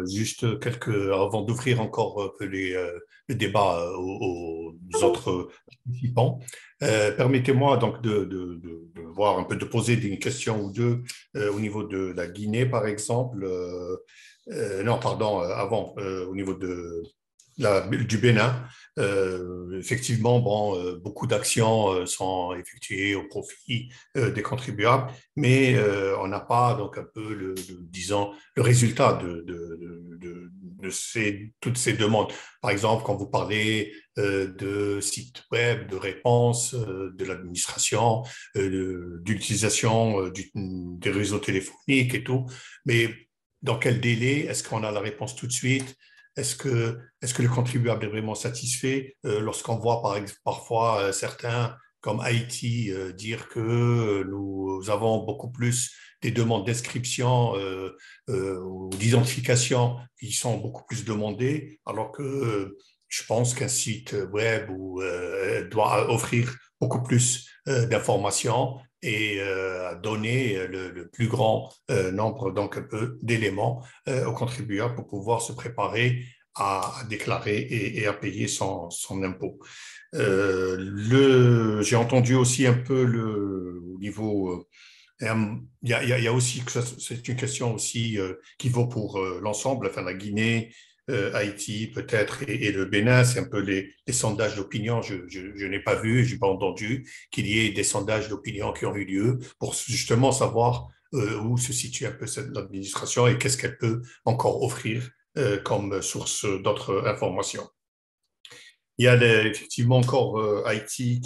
juste avant d'ouvrir encore un peu le débat aux autres participants, permettez-moi donc de voir un peu, de poser une question ou deux au niveau de la Guinée, par exemple. Non, pardon, avant, au niveau du Bénin. Effectivement, bon, beaucoup d'actions sont effectuées au profit des contribuables, mais on n'a pas donc un peu disons, le résultat de toutes ces demandes. Par exemple, quand vous parlez de sites web, de réponses de l'administration, d'utilisation des réseaux téléphoniques et tout, mais dans quel délai? Est-ce qu'on a la réponse tout de suite? Est-ce que le contribuable est vraiment satisfait lorsqu'on voit parfois certains comme Haïti dire que nous avons beaucoup plus des demandes d'inscription ou d'identification qui sont beaucoup plus demandées, alors que je pense qu'un site web doit offrir beaucoup plus d'informations et donner le plus grand nombre donc un peu d'éléments aux contribuables pour pouvoir se préparer à déclarer et à payer son impôt. J'ai entendu aussi un peu au niveau il y a aussi, c'est une question aussi qui vaut pour l'ensemble, enfin la Guinée, Haïti peut-être et le Bénin, c'est un peu les sondages d'opinion. Je n'ai pas vu, je n'ai pas entendu qu'il y ait des sondages d'opinion qui ont eu lieu pour justement savoir où se situe un peu l'administration et qu'est-ce qu'elle peut encore offrir comme source d'autres informations. Il y a effectivement encore Haïti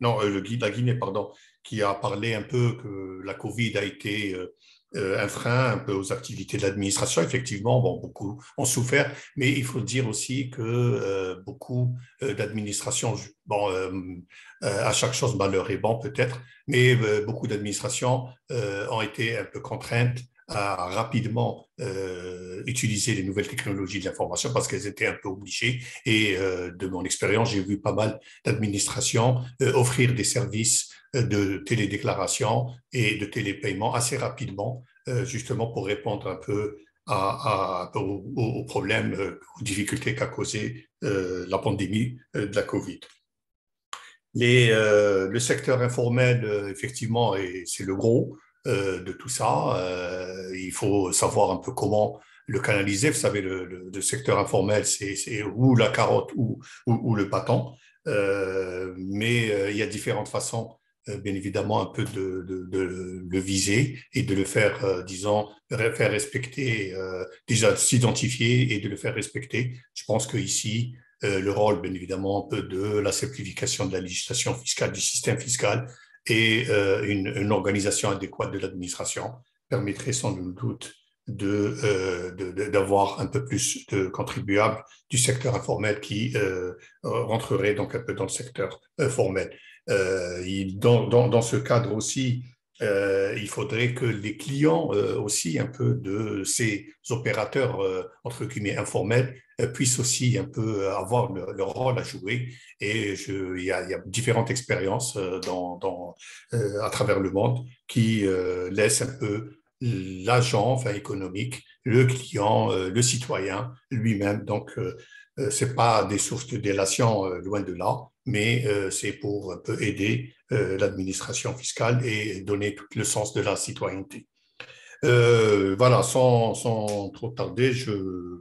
la Guinée, pardon, qui a parlé un peu que la Covid a été un frein un peu aux activités de l'administration. Effectivement, bon, beaucoup ont souffert, mais il faut dire aussi que beaucoup d'administrations, bon, à chaque chose malheur est bon peut-être, mais beaucoup d'administrations ont été un peu contraintes à rapidement utiliser les nouvelles technologies de l'information parce qu'elles étaient un peu obligées. Et de mon expérience, j'ai vu pas mal d'administrations offrir des services de télédéclaration et de télépaiement assez rapidement, justement pour répondre un peu aux problèmes, aux difficultés qu'a causé la pandémie de la Covid. Le secteur informel, effectivement, c'est le gros de tout ça. Il faut savoir un peu comment le canaliser. Vous savez, le secteur informel, c'est ou la carotte ou le bâton. Mais il y a différentes façons, bien évidemment, un peu de le viser et de le faire, disons, faire respecter, déjà s'identifier et de le faire respecter. Je pense qu'ici, le rôle, bien évidemment, un peu de la simplification de la législation fiscale, du système fiscal et une organisation adéquate de l'administration permettrait sans doute d'avoir un peu plus de contribuables du secteur informel qui rentreraient donc un peu dans le secteur formel. Dans ce cadre aussi, il faudrait que les clients aussi un peu de ces opérateurs entre guillemets informels puissent aussi un peu avoir leur rôle à jouer. Et il y a différentes expériences à travers le monde qui laissent un peu l'agent enfin, économique, le client, le citoyen lui-même. Donc, c'est pas des sources de délation, loin de là, mais c'est pour un peu aider l'administration fiscale et donner tout le sens de la citoyenneté. Voilà, sans trop tarder, je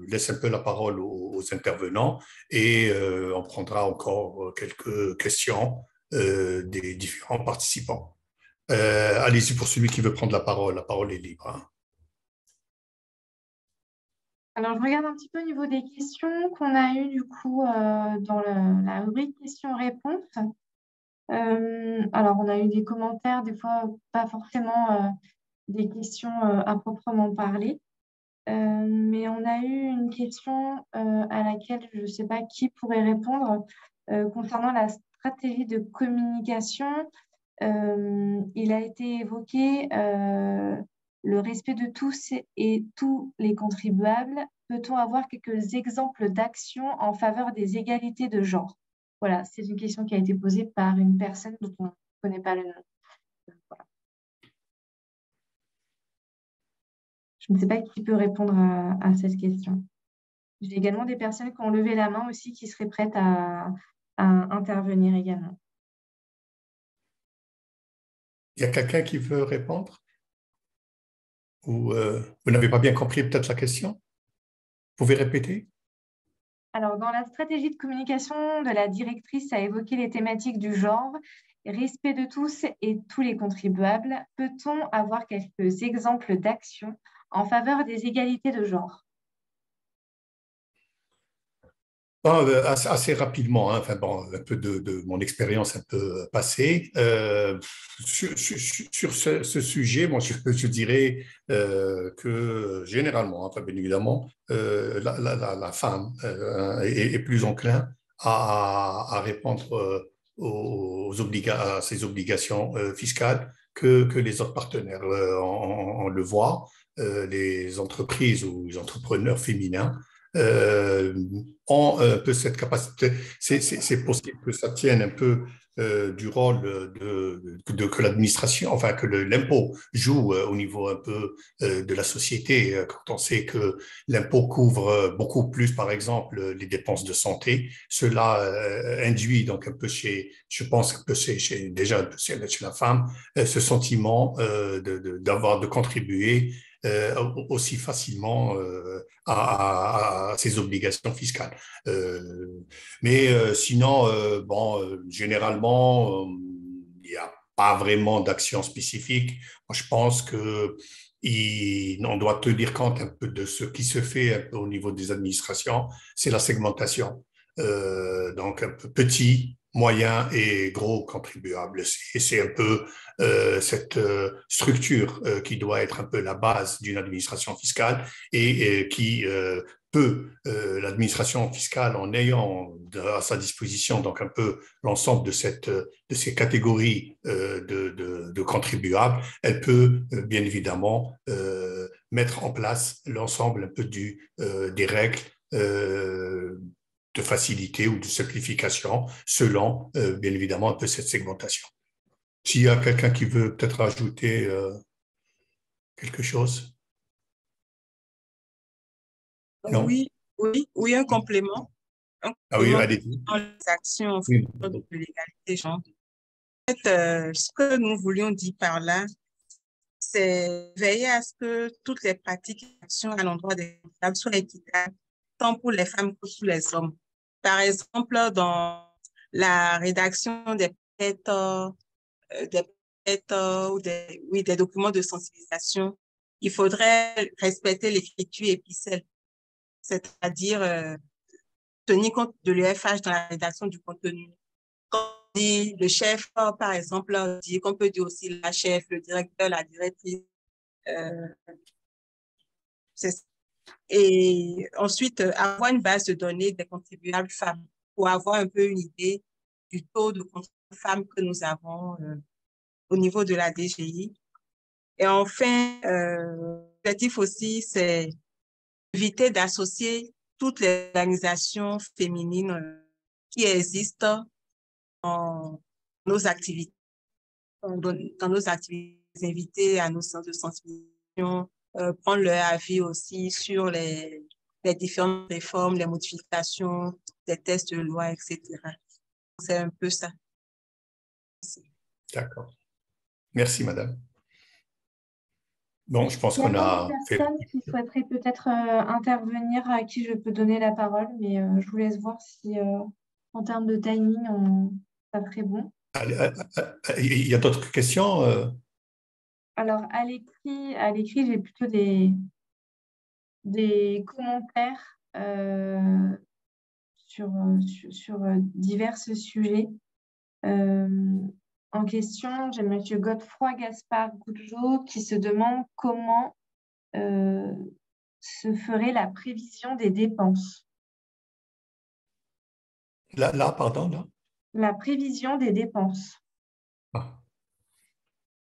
laisse un peu la parole aux intervenants et on prendra encore quelques questions des différents participants. Allez-y pour celui qui veut prendre la parole est libre. Hein. Alors, je regarde un petit peu au niveau des questions qu'on a eues du coup dans la rubrique questions-réponses. Alors, on a eu des commentaires, des fois pas forcément des questions à proprement parler. Mais on a eu une question à laquelle je ne sais pas qui pourrait répondre concernant la stratégie de communication. Il a été évoqué le respect de tous et tous les contribuables. Peut-on avoir quelques exemples d'actions en faveur des égalités de genre? Voilà, c'est une question qui a été posée par une personne dont on ne connaît pas le nom. Voilà. Je ne sais pas qui peut répondre à cette question. J'ai également des personnes qui ont levé la main aussi qui seraient prêtes à intervenir également. Il y a quelqu'un qui veut répondre? Ou vous n'avez pas bien compris peut-être la question? Vous pouvez répéter? Alors, dans la stratégie de communication de la directrice a évoqué les thématiques du genre, respect de tous et tous les contribuables. Peut-on avoir quelques exemples d'actions en faveur des égalités de genre? Bon, assez rapidement, hein, enfin, bon, un peu de mon expérience un peu passée. Sur ce sujet, moi, je dirais que généralement, enfin, bien évidemment, la femme est plus enclin à répondre à ses obligations fiscales que les autres partenaires. On le voit, les entreprises ou les entrepreneurs féminins euh, ont un peu cette capacité. C'est possible que ça tienne un peu du rôle que l'administration, enfin que l'impôt joue au niveau un peu de la société. Quand on sait que l'impôt couvre beaucoup plus, par exemple, les dépenses de santé, cela induit donc un peu je pense que c'est déjà un peu chez la femme, ce sentiment de contribuer aussi facilement à ses obligations fiscales. Mais sinon, bon, généralement, il n'y a pas vraiment d'action spécifique. Moi, je pense que on doit tenir compte un peu de ce qui se fait un peu au niveau des administrations, c'est la segmentation. Donc, un peu petit, moyen et gros contribuables. C'est un peu cette structure qui doit être un peu la base d'une administration fiscale et qui peut, l'administration fiscale, en ayant à sa disposition donc un peu l'ensemble de ces catégories de contribuables, elle peut bien évidemment mettre en place l'ensemble un peu des règles de facilité ou de simplification selon, bien évidemment, un peu cette segmentation. S'il y a quelqu'un qui veut peut-être ajouter quelque chose? Non? Oui, un complément. Un Ah oui, complément allez-y. dans les actions en Oui. faveur de l'égalité genre. En fait, ce que nous voulions dire par là, c'est veiller à ce que toutes les pratiques et actions à l'endroit des femmes soient équitables, tant pour les femmes que pour les hommes. Par exemple, dans la rédaction des ou des documents de sensibilisation, il faudrait respecter l'écriture épicène, c'est-à-dire tenir compte de l'UFH dans la rédaction du contenu. Quand on dit le chef, par exemple, on dit qu'on peut dire aussi la chef, le directeur, la directrice. Et ensuite, avoir une base de données des contribuables femmes pour avoir un peu une idée du taux de contribuables femmes que nous avons au niveau de la DGI. Et enfin, l'objectif aussi, c'est éviter d'associer toutes les organisations féminines qui existent dans nos activités, inviter à nos centres de sensibilisation, prendre leur avis aussi sur les différentes réformes, les modifications des textes de loi, etc. C'est un peu ça. D'accord. Merci, madame. Bon, je pense Il y a qu'on a d'autres fait... personnes qui souhaiteraient peut-être intervenir, à qui je peux donner la parole, mais je vous laisse voir si, en termes de timing, ça ferait bon. Il y a d'autres questions? Alors, à l'écrit, j'ai plutôt des commentaires sur divers sujets. En question, j'ai M. Godefroy Gaspard Goudjot qui se demande comment se ferait la prévision des dépenses? Pardon, là. La prévision des dépenses. Ah.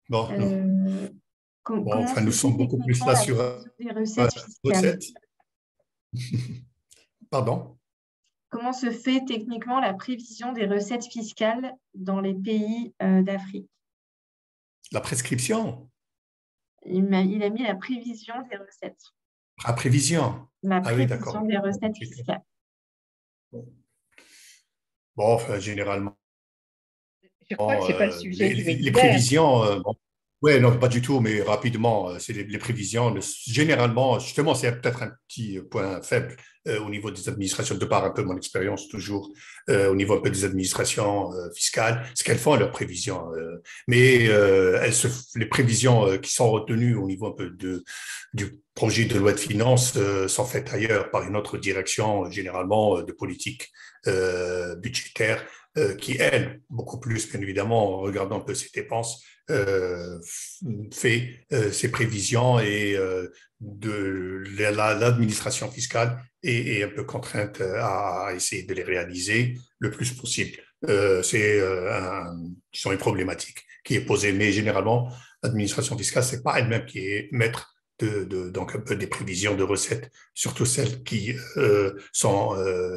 Bon, non. Comment Enfin, se nous fait sommes beaucoup plus techniquement là la sur prévision des recettes fiscales? recettes. Pardon? Comment se fait techniquement la prévision des recettes fiscales dans les pays d'Afrique? La prescription? Il a mis la prévision des recettes. La prévision? La Ah oui, d'accord. prévision des recettes fiscales. Bon, enfin, généralement, Je crois que ce n'est pas le sujet du les webinaire. prévisions, oui, non, pas du tout, mais rapidement, c'est les prévisions. Généralement, justement, c'est peut-être un petit point faible au niveau des administrations, de par un peu mon expérience toujours, au niveau un peu des administrations fiscales, ce qu'elles font, leurs prévisions. Mais les prévisions qui sont retenues au niveau un peu du projet de loi de finances sont faites ailleurs par une autre direction, généralement de politique budgétaire, qui, elle, beaucoup plus, bien évidemment, en regardant un peu ses dépenses, fait ses prévisions et l'administration fiscale est un peu contrainte à essayer de les réaliser le plus possible. C'est une problématique qui est posée, mais généralement, l'administration fiscale, c'est pas elle-même qui est maître donc un peu des prévisions de recettes, surtout celles qui sont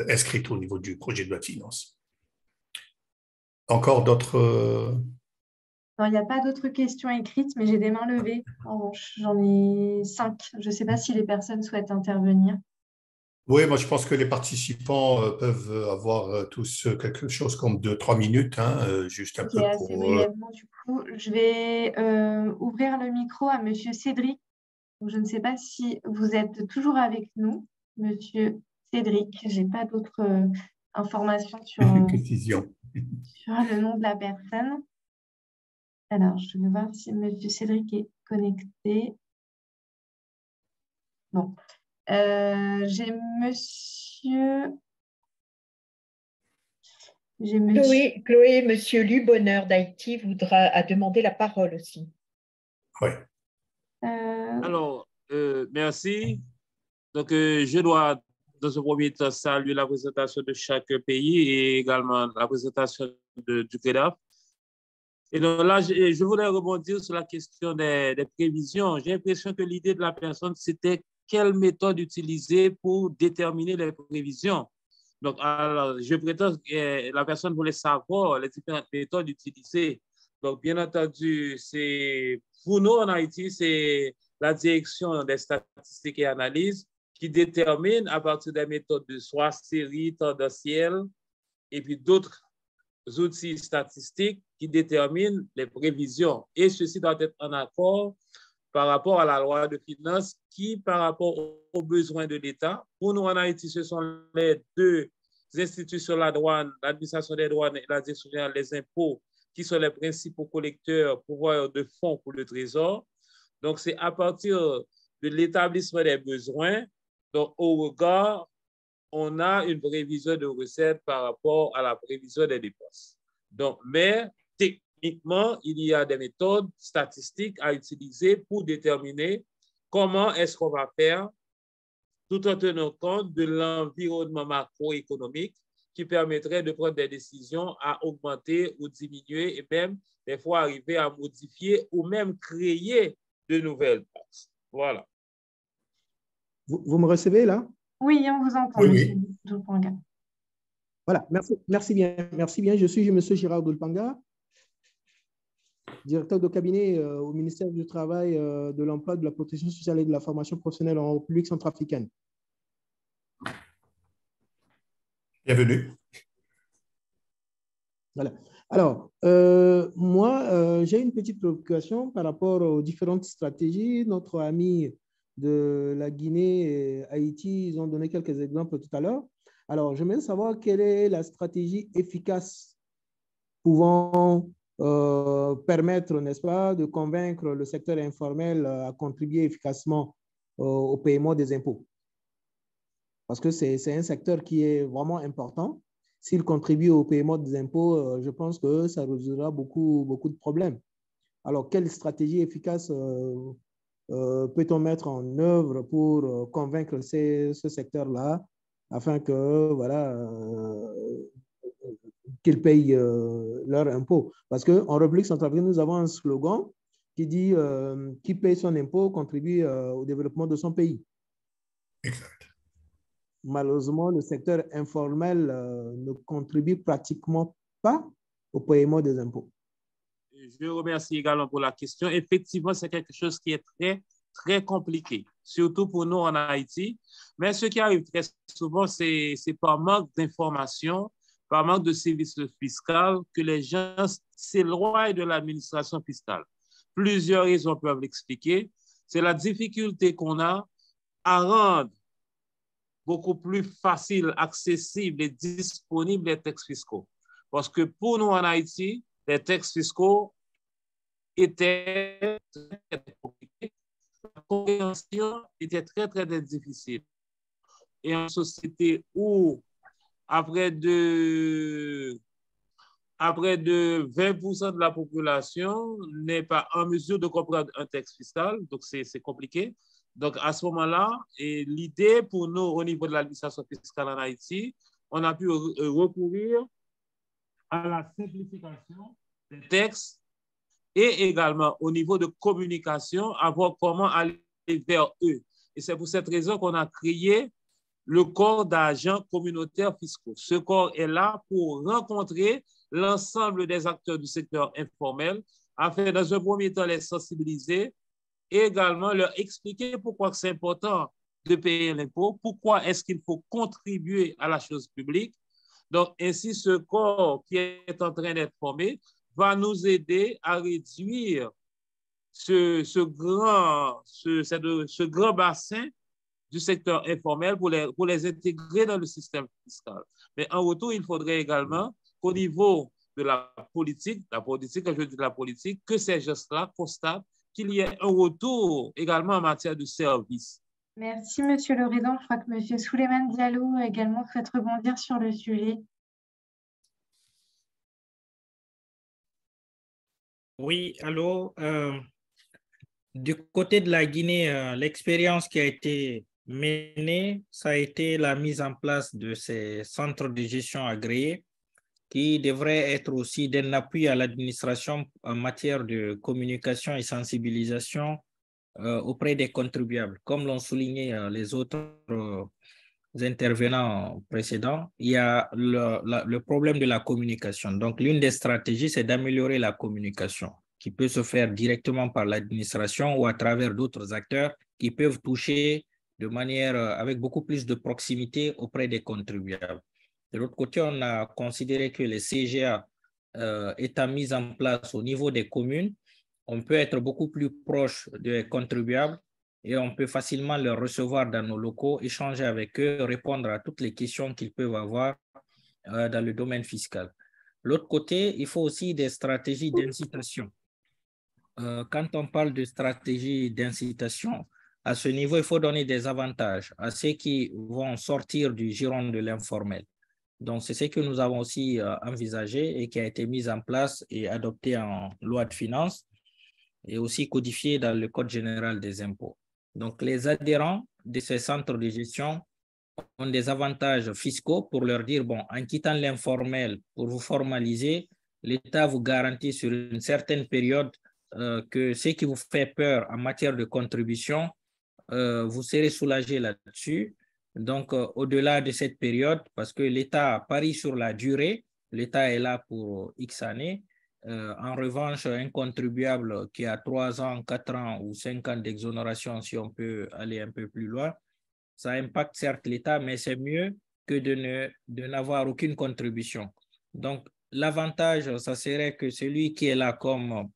inscrites au niveau du projet de loi de finances. Encore d'autres Non, il n'y a pas d'autres questions écrites, mais j'ai des mains levées. En revanche, j'en ai 5. Je ne sais pas si les personnes souhaitent intervenir. Oui, moi je pense que les participants peuvent avoir tous quelque chose comme 2-3 minutes, hein, juste un peu Assez brièvement, du coup, je vais ouvrir le micro à Monsieur Cédric. Je ne sais pas si vous êtes toujours avec nous, Monsieur Cédric. Je n'ai pas d'autres informations sur le nom de la personne. Alors, je vais voir si Monsieur Cédric est connecté. Bon. J'ai Monsieur... Chloé, Monsieur Lubonheur d'Haïti a demandé la parole aussi. Oui. Alors, merci. Donc, je dois, dans ce premier temps, saluer la présentation de chaque pays et également la présentation du CREDAF. Et donc là, je voudrais rebondir sur la question des prévisions. J'ai l'impression que l'idée de la personne, c'était quelle méthode utiliser pour déterminer les prévisions. Donc, alors, je prétends que la personne voulait savoir les différentes méthodes utilisées. Donc, bien entendu, pour nous en Haïti, c'est la direction des statistiques et analyses qui détermine à partir des méthodes de soit série, tendancielle, et puis d'autres outils statistiques qui déterminent les prévisions. Et ceci doit être en accord par rapport à la loi de finances qui, par rapport aux besoins de l'État, pour nous en Haïti, ce sont les deux institutions, la douane, l'administration des douanes et la direction générale des impôts, qui sont les principaux collecteurs pourvoyeurs de fonds pour le Trésor. Donc, c'est à partir de l'établissement des besoins, donc au regard, on a une prévision de recettes par rapport à la prévision des dépenses. Donc, mais techniquement, il y a des méthodes statistiques à utiliser pour déterminer comment est-ce qu'on va faire tout en tenant compte de l'environnement macroéconomique qui permettrait de prendre des décisions à augmenter ou diminuer et même des fois arriver à modifier ou même créer de nouvelles taxes. Voilà. Vous me recevez là? Oui, on vous entend, oui. Monsieur Doulpanga. Voilà, merci bien. Je suis Monsieur Gérard Doulpanga, directeur de cabinet au ministère du Travail, de l'Emploi, de la Protection sociale et de la formation professionnelle en République centrafricaine. Bienvenue. Voilà. Alors, moi, j'ai une petite préoccupation par rapport aux différentes stratégies. Notre ami de la Guinée et Haïti, ils ont donné quelques exemples tout à l'heure. Alors, j'aimerais savoir quelle est la stratégie efficace pouvant permettre, n'est-ce pas, de convaincre le secteur informel à contribuer efficacement au paiement des impôts. Parce que c'est un secteur qui est vraiment important. S'il contribue au paiement des impôts, je pense que ça résoudra beaucoup de problèmes. Alors, quelle stratégie efficace peut-on mettre en œuvre pour convaincre ce secteur-là afin que, voilà, qu'ils payent leurs impôts? Parce qu'en République centrafricaine, nous avons un slogan qui dit qui paye son impôt contribue au développement de son pays. Exact. Malheureusement, le secteur informel ne contribue pratiquement pas au paiement des impôts. Je remercie également pour la question. Effectivement, c'est quelque chose qui est très, très compliqué, surtout pour nous en Haïti. Mais ce qui arrive très souvent, c'est par manque d'informations, par manque de services fiscaux que les gens s'éloignent de l'administration fiscale. Plusieurs raisons peuvent l'expliquer. C'est la difficulté qu'on a à rendre beaucoup plus facile, accessible et disponible les textes fiscaux. Parce que pour nous en Haïti, les textes fiscaux étaient très compliqués. La compréhension était très, très difficile. Et en société où, après de 20% de la population n'est pas en mesure de comprendre un texte fiscal, donc c'est compliqué. Donc, à ce moment-là, l'idée pour nous, au niveau de l'administration fiscale en Haïti, on a pu recourir à la simplification des textes et également au niveau de communication, à voir comment aller vers eux. Et c'est pour cette raison qu'on a créé le corps d'agents communautaires fiscaux. Ce corps est là pour rencontrer l'ensemble des acteurs du secteur informel afin, dans un premier temps, les sensibiliser et également leur expliquer pourquoi c'est important de payer l'impôt, pourquoi est-ce qu'il faut contribuer à la chose publique. Donc, ainsi, ce corps qui est en train d'être formé va nous aider à réduire ce grand bassin du secteur informel pour les intégrer dans le système fiscal. Mais en retour, il faudrait également qu'au niveau de la politique, quand je dis de la politique, que ces gestes-là constatent qu'il y ait un retour également en matière de services. Merci, Monsieur le Président. Je crois que Monsieur Souleymane Diallo également souhaite rebondir sur le sujet. Oui, allô. Du côté de la Guinée, l'expérience qui a été menée, ça a été la mise en place de ces centres de gestion agréés qui devraient être aussi d'un appui à l'administration en matière de communication et sensibilisation auprès des contribuables. Comme l'ont souligné les autres intervenants précédents, il y a le problème de la communication. Donc, l'une des stratégies, c'est d'améliorer la communication qui peut se faire directement par l'administration ou à travers d'autres acteurs qui peuvent toucher de manière avec beaucoup plus de proximité auprès des contribuables. De l'autre côté, on a considéré que les CGA étant mis en place au niveau des communes, on peut être beaucoup plus proche des contribuables et on peut facilement les recevoir dans nos locaux, échanger avec eux, répondre à toutes les questions qu'ils peuvent avoir dans le domaine fiscal. L'autre côté, il faut aussi des stratégies d'incitation. Quand on parle de stratégie d'incitation, à ce niveau, il faut donner des avantages à ceux qui vont sortir du giron de l'informel. Donc, c'est ce que nous avons aussi envisagé et qui a été mis en place et adopté en loi de finances et aussi codifié dans le Code général des impôts. Donc, les adhérents de ces centres de gestion ont des avantages fiscaux pour leur dire, bon, en quittant l'informel pour vous formaliser, l'État vous garantit sur une certaine période que ce qui vous fait peur en matière de contribution, vous serez soulagé là-dessus. Donc, au-delà de cette période, parce que l'État parie sur la durée, l'État est là pour X années. En revanche, un contribuable qui a 3 ans, 4 ans ou 5 ans d'exonération, si on peut aller un peu plus loin, ça impacte certes l'État, mais c'est mieux que de n'avoir aucune contribution. Donc, l'avantage, ça serait que celui qui est là comme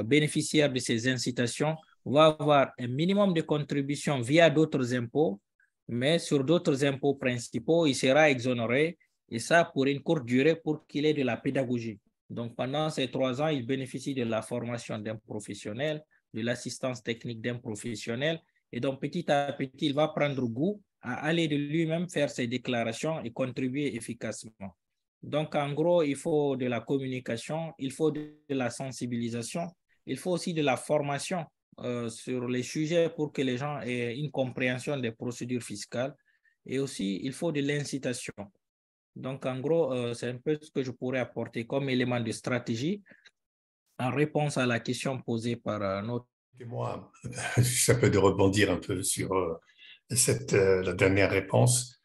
bénéficiaire de ces incitations va avoir un minimum de contribution via d'autres impôts, mais sur d'autres impôts principaux, il sera exonéré, et ça pour une courte durée pour qu'il ait de la pédagogie. Donc, pendant ces 3 ans, il bénéficie de la formation d'un professionnel, de l'assistance technique d'un professionnel, et donc petit à petit, il va prendre goût à aller de lui-même faire ses déclarations et contribuer efficacement. Donc, en gros, il faut de la communication, il faut de la sensibilisation, il faut aussi de la formation sur les sujets pour que les gens aient une compréhension des procédures fiscales. Et aussi, il faut de l'incitation. Donc, en gros, c'est un peu ce que je pourrais apporter comme élément de stratégie en réponse à la question posée par notre... Moi, juste un peu de rebondir un peu sur la dernière réponse.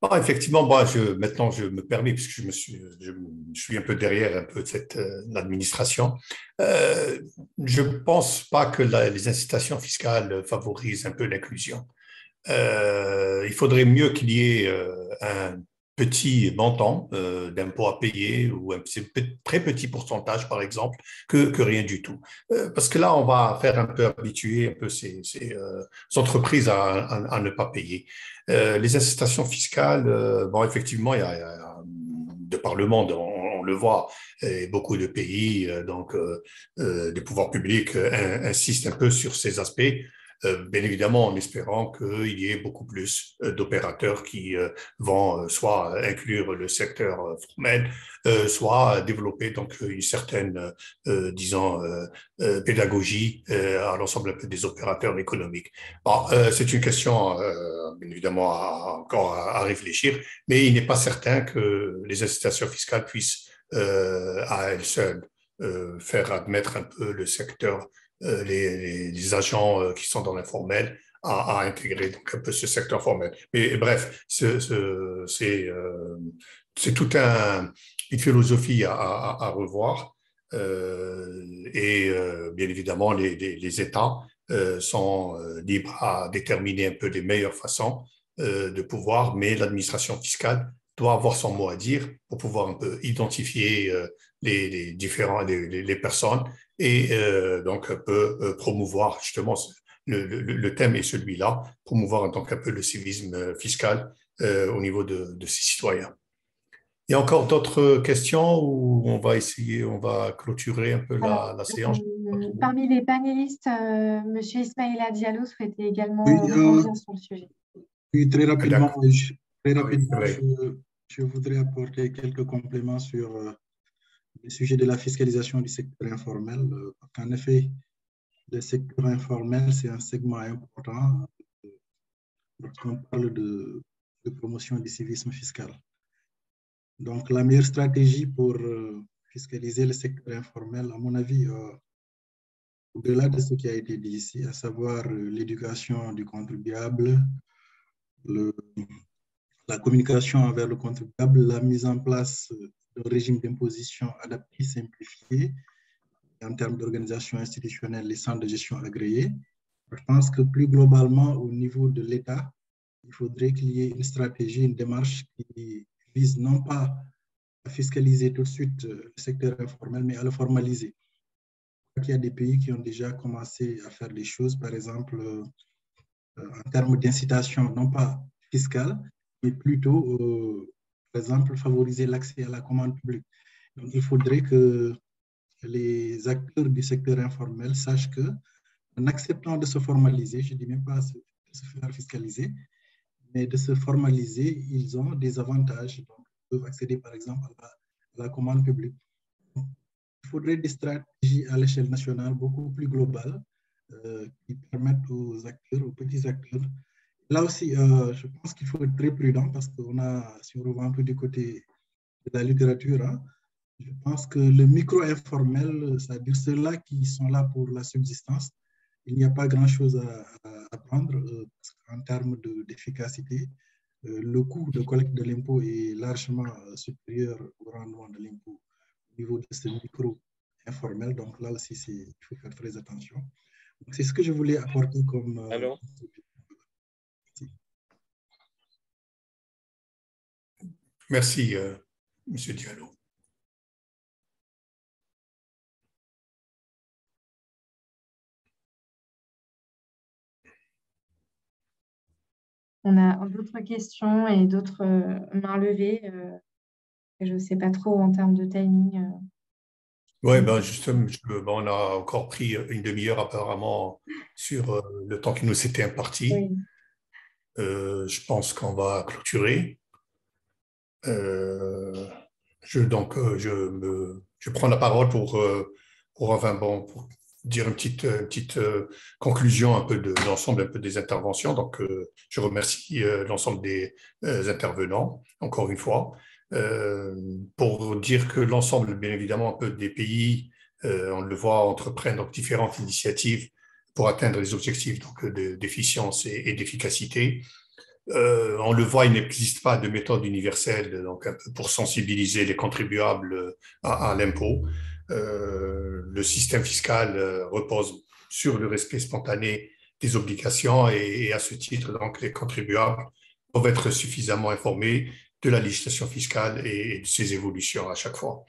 Bon, effectivement, moi, maintenant, je me permets, puisque je suis un peu derrière un peu cette l'administration. Je pense pas que les incitations fiscales favorisent un peu l'inclusion. Il faudrait mieux qu'il y ait un petit montant d'impôts à payer ou un très petit pourcentage, par exemple, que rien du tout. Parce que là, on va faire un peu habituer un peu ces entreprises à ne pas payer. Les incitations fiscales, bon, effectivement, il y a de par le monde, on le voit, et beaucoup de pays, des pouvoirs publics insistent un peu sur ces aspects. Bien évidemment en espérant qu'il y ait beaucoup plus d'opérateurs qui vont soit inclure le secteur formel, soit développer donc une certaine, disons, pédagogie à l'ensemble des opérateurs économiques. Bon, c'est une question, bien évidemment, encore à réfléchir, mais il n'est pas certain que les incitations fiscales puissent à elles seules faire admettre un peu le secteur les agents qui sont dans l'informel à intégrer donc un peu ce secteur formel. Mais bref, c'est toute une philosophie à revoir. Bien évidemment, les États sont libres à déterminer un peu les meilleures façons de pouvoir, mais l'administration fiscale doit avoir son mot à dire pour pouvoir un peu identifier les personnes et donc un peu promouvoir justement le thème est celui-là, promouvoir donc un peu le civisme fiscal au niveau de ses citoyens. Il y a encore d'autres questions ou on va clôturer un peu la séance? Parmi les panélistes, M. Ismaïla Diallo souhaitait également Oui, rebondir sur le sujet. Oui, très rapidement, Oui. je voudrais apporter quelques compléments sur le sujet de la fiscalisation du secteur informel. En effet, le secteur informel, c'est un segment important lorsqu'on parle de promotion du civisme fiscal. Donc, la meilleure stratégie pour fiscaliser le secteur informel, à mon avis, au-delà de ce qui a été dit ici, à savoir l'éducation du contribuable, la communication envers le contribuable, la mise en place d'un régime d'imposition adapté, simplifié, en termes d'organisation institutionnelle, les centres de gestion agréés. Je pense que plus globalement, au niveau de l'État, il faudrait qu'il y ait une stratégie, une démarche qui vise non pas à fiscaliser tout de suite le secteur informel, mais à le formaliser. Il y a des pays qui ont déjà commencé à faire des choses, par exemple, en termes d'incitation, non pas fiscale, mais plutôt, par exemple, favoriser l'accès à la commande publique. Donc, il faudrait que les acteurs du secteur informel sachent que, en acceptant de se formaliser, je ne dis même pas de se faire fiscaliser, mais de se formaliser, ils ont des avantages. Donc, ils peuvent accéder, par exemple, à la commande publique. Il faudrait des stratégies à l'échelle nationale beaucoup plus globales qui permettent aux acteurs, aux petits acteurs. Là aussi, je pense qu'il faut être très prudent parce qu'on a, si on revient un peu du côté de la littérature, hein, je pense que le micro-informel, c'est-à-dire ceux-là qui sont là pour la subsistance, il n'y a pas grand-chose à prendre en termes d'efficacité. Le coût de collecte de l'impôt est largement supérieur au rendement de l'impôt au niveau de ce micro-informel. Donc là aussi, il faut faire très attention. C'est ce que je voulais apporter comme... Allô? Merci, M. Diallo. On a d'autres questions et d'autres mains levées. Je ne sais pas trop en termes de timing. Oui, ben justement, on a encore pris une demi-heure apparemment sur le temps qui nous était imparti. Oui. Je pense qu'on va clôturer. Je prends la parole pour dire une petite conclusion un peu de l'ensemble un peu des interventions. Donc, je remercie l'ensemble des intervenants, encore une fois, pour dire que l'ensemble, bien évidemment, un peu des pays, on le voit, entreprennent donc différentes initiatives pour atteindre les objectifs donc, d'efficience et d'efficacité. On le voit, il n'existe pas de méthode universelle donc, un peu pour sensibiliser les contribuables à l'impôt. Le système fiscal repose sur le respect spontané des obligations et à ce titre, donc, les contribuables doivent être suffisamment informés de la législation fiscale et de ses évolutions à chaque fois.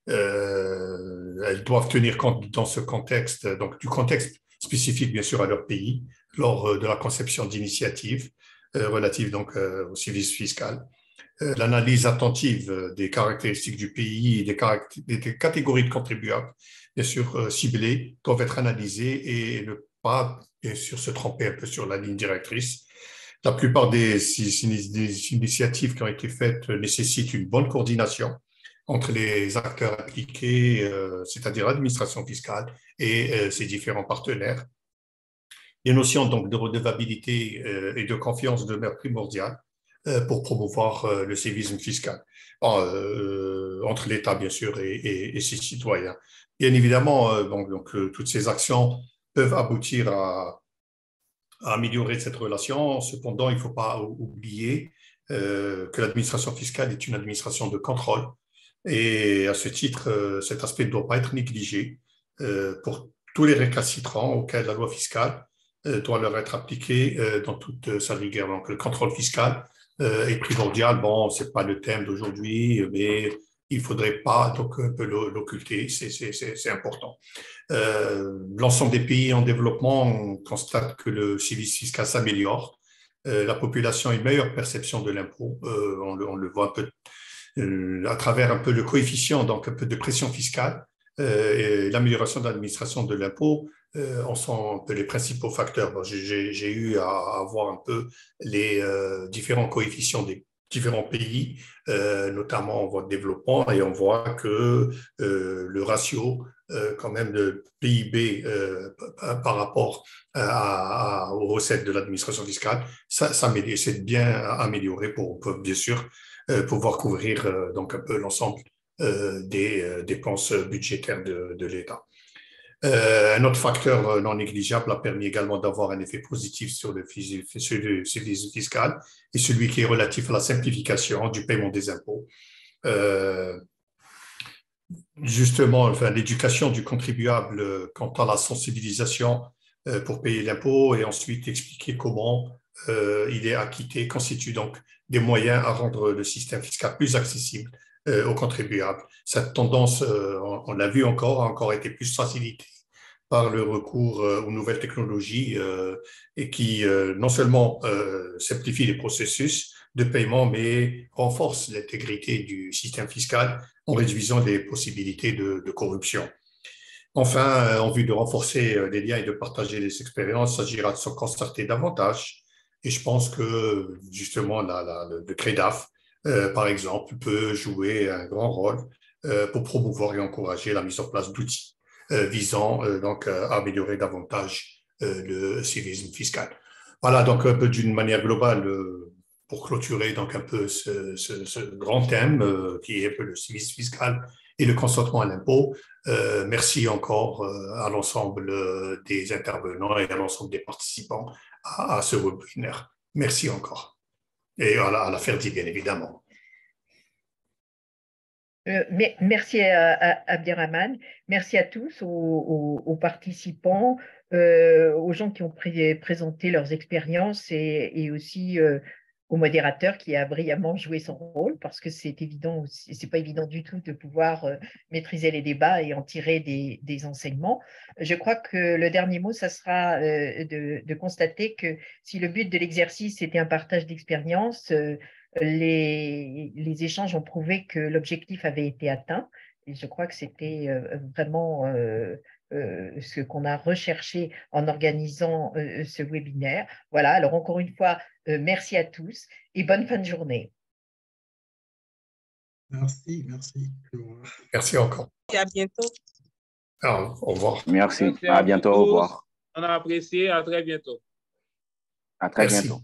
Elles doivent tenir compte dans ce contexte, donc du contexte spécifique bien sûr à leur pays, lors de la conception d'initiatives relatives donc au civisme fiscal. L'analyse attentive des caractéristiques du pays et des catégories de contribuables, bien sûr ciblées, doivent être analysées et ne pas, bien sûr, se tromper un peu sur la ligne directrice. La plupart des initiatives qui ont été faites nécessitent une bonne coordination entre les acteurs impliqués, c'est-à-dire l'administration fiscale et ses différents partenaires. Les notions donc de redevabilité et de confiance demeurent primordiales pour promouvoir le civisme fiscal entre l'État, bien sûr, et ses citoyens. Bien évidemment, toutes ces actions peuvent aboutir à améliorer cette relation. Cependant, il ne faut pas oublier que l'administration fiscale est une administration de contrôle. Et à ce titre, cet aspect ne doit pas être négligé pour tous les récalcitrants auxquels la loi fiscale doit leur être appliquée dans toute sa rigueur. Donc, le contrôle fiscal est primordial. Bon, ce n'est pas le thème d'aujourd'hui, mais il ne faudrait pas donc un peu l'occulter, c'est important. L'ensemble des pays en développement, on constate que le civisme fiscal s'améliore. La population a une meilleure perception de l'impôt. On le voit un peu à travers un peu le coefficient, donc un peu de pression fiscale et l'amélioration de l'administration de l'impôt. On sent un peu les principaux facteurs. J'ai eu à voir un peu les différents coefficients des différents pays, notamment en voie de développement, et on voit que le ratio quand même de PIB par rapport aux recettes de l'administration fiscale, ça c'est bien amélioré pour bien sûr pouvoir couvrir donc un peu l'ensemble des dépenses budgétaires de l'État. Un autre facteur non négligeable a permis également d'avoir un effet positif sur le civisme fiscal et celui qui est relatif à la simplification du paiement des impôts. Justement, enfin, l'éducation du contribuable quant à la sensibilisation pour payer l'impôt et ensuite expliquer comment il est acquitté constitue donc des moyens à rendre le système fiscal plus accessible aux contribuables. Cette tendance, on l'a vu encore, a encore été plus facilitée par le recours aux nouvelles technologies et qui non seulement simplifie les processus de paiement, mais renforce l'intégrité du système fiscal en réduisant les possibilités de corruption. Enfin, en vue de renforcer les liens et de partager les expériences, il s'agira de se concerter davantage. Et je pense que justement, le CREDAF, par exemple, peut jouer un grand rôle pour promouvoir et encourager la mise en place d'outils visant donc à améliorer davantage le civisme fiscal. Voilà, donc un peu d'une manière globale, pour clôturer donc un peu ce grand thème qui est un peu le civisme fiscal et le consentement à l'impôt. Merci encore à l'ensemble des intervenants et à l'ensemble des participants à ce webinaire. Merci encore. Et à la Ferdi, bien évidemment. Merci à Abderrahmane, merci à tous, aux participants, aux gens qui ont présenté leurs expériences et aussi au modérateur qui a brillamment joué son rôle, parce que c'est évident, c'est pas évident du tout de pouvoir maîtriser les débats et en tirer des enseignements. Je crois que le dernier mot, ça sera de constater que si le but de l'exercice était un partage d'expérience, les échanges ont prouvé que l'objectif avait été atteint. Et je crois que c'était vraiment ce qu'on a recherché en organisant ce webinaire. Voilà, alors encore une fois, merci à tous et bonne fin de journée. Merci, merci. Merci encore. Et à bientôt. Alors, au revoir. Merci. Merci à bientôt. tous. Au revoir. On a apprécié. À très bientôt. À très Merci. bientôt.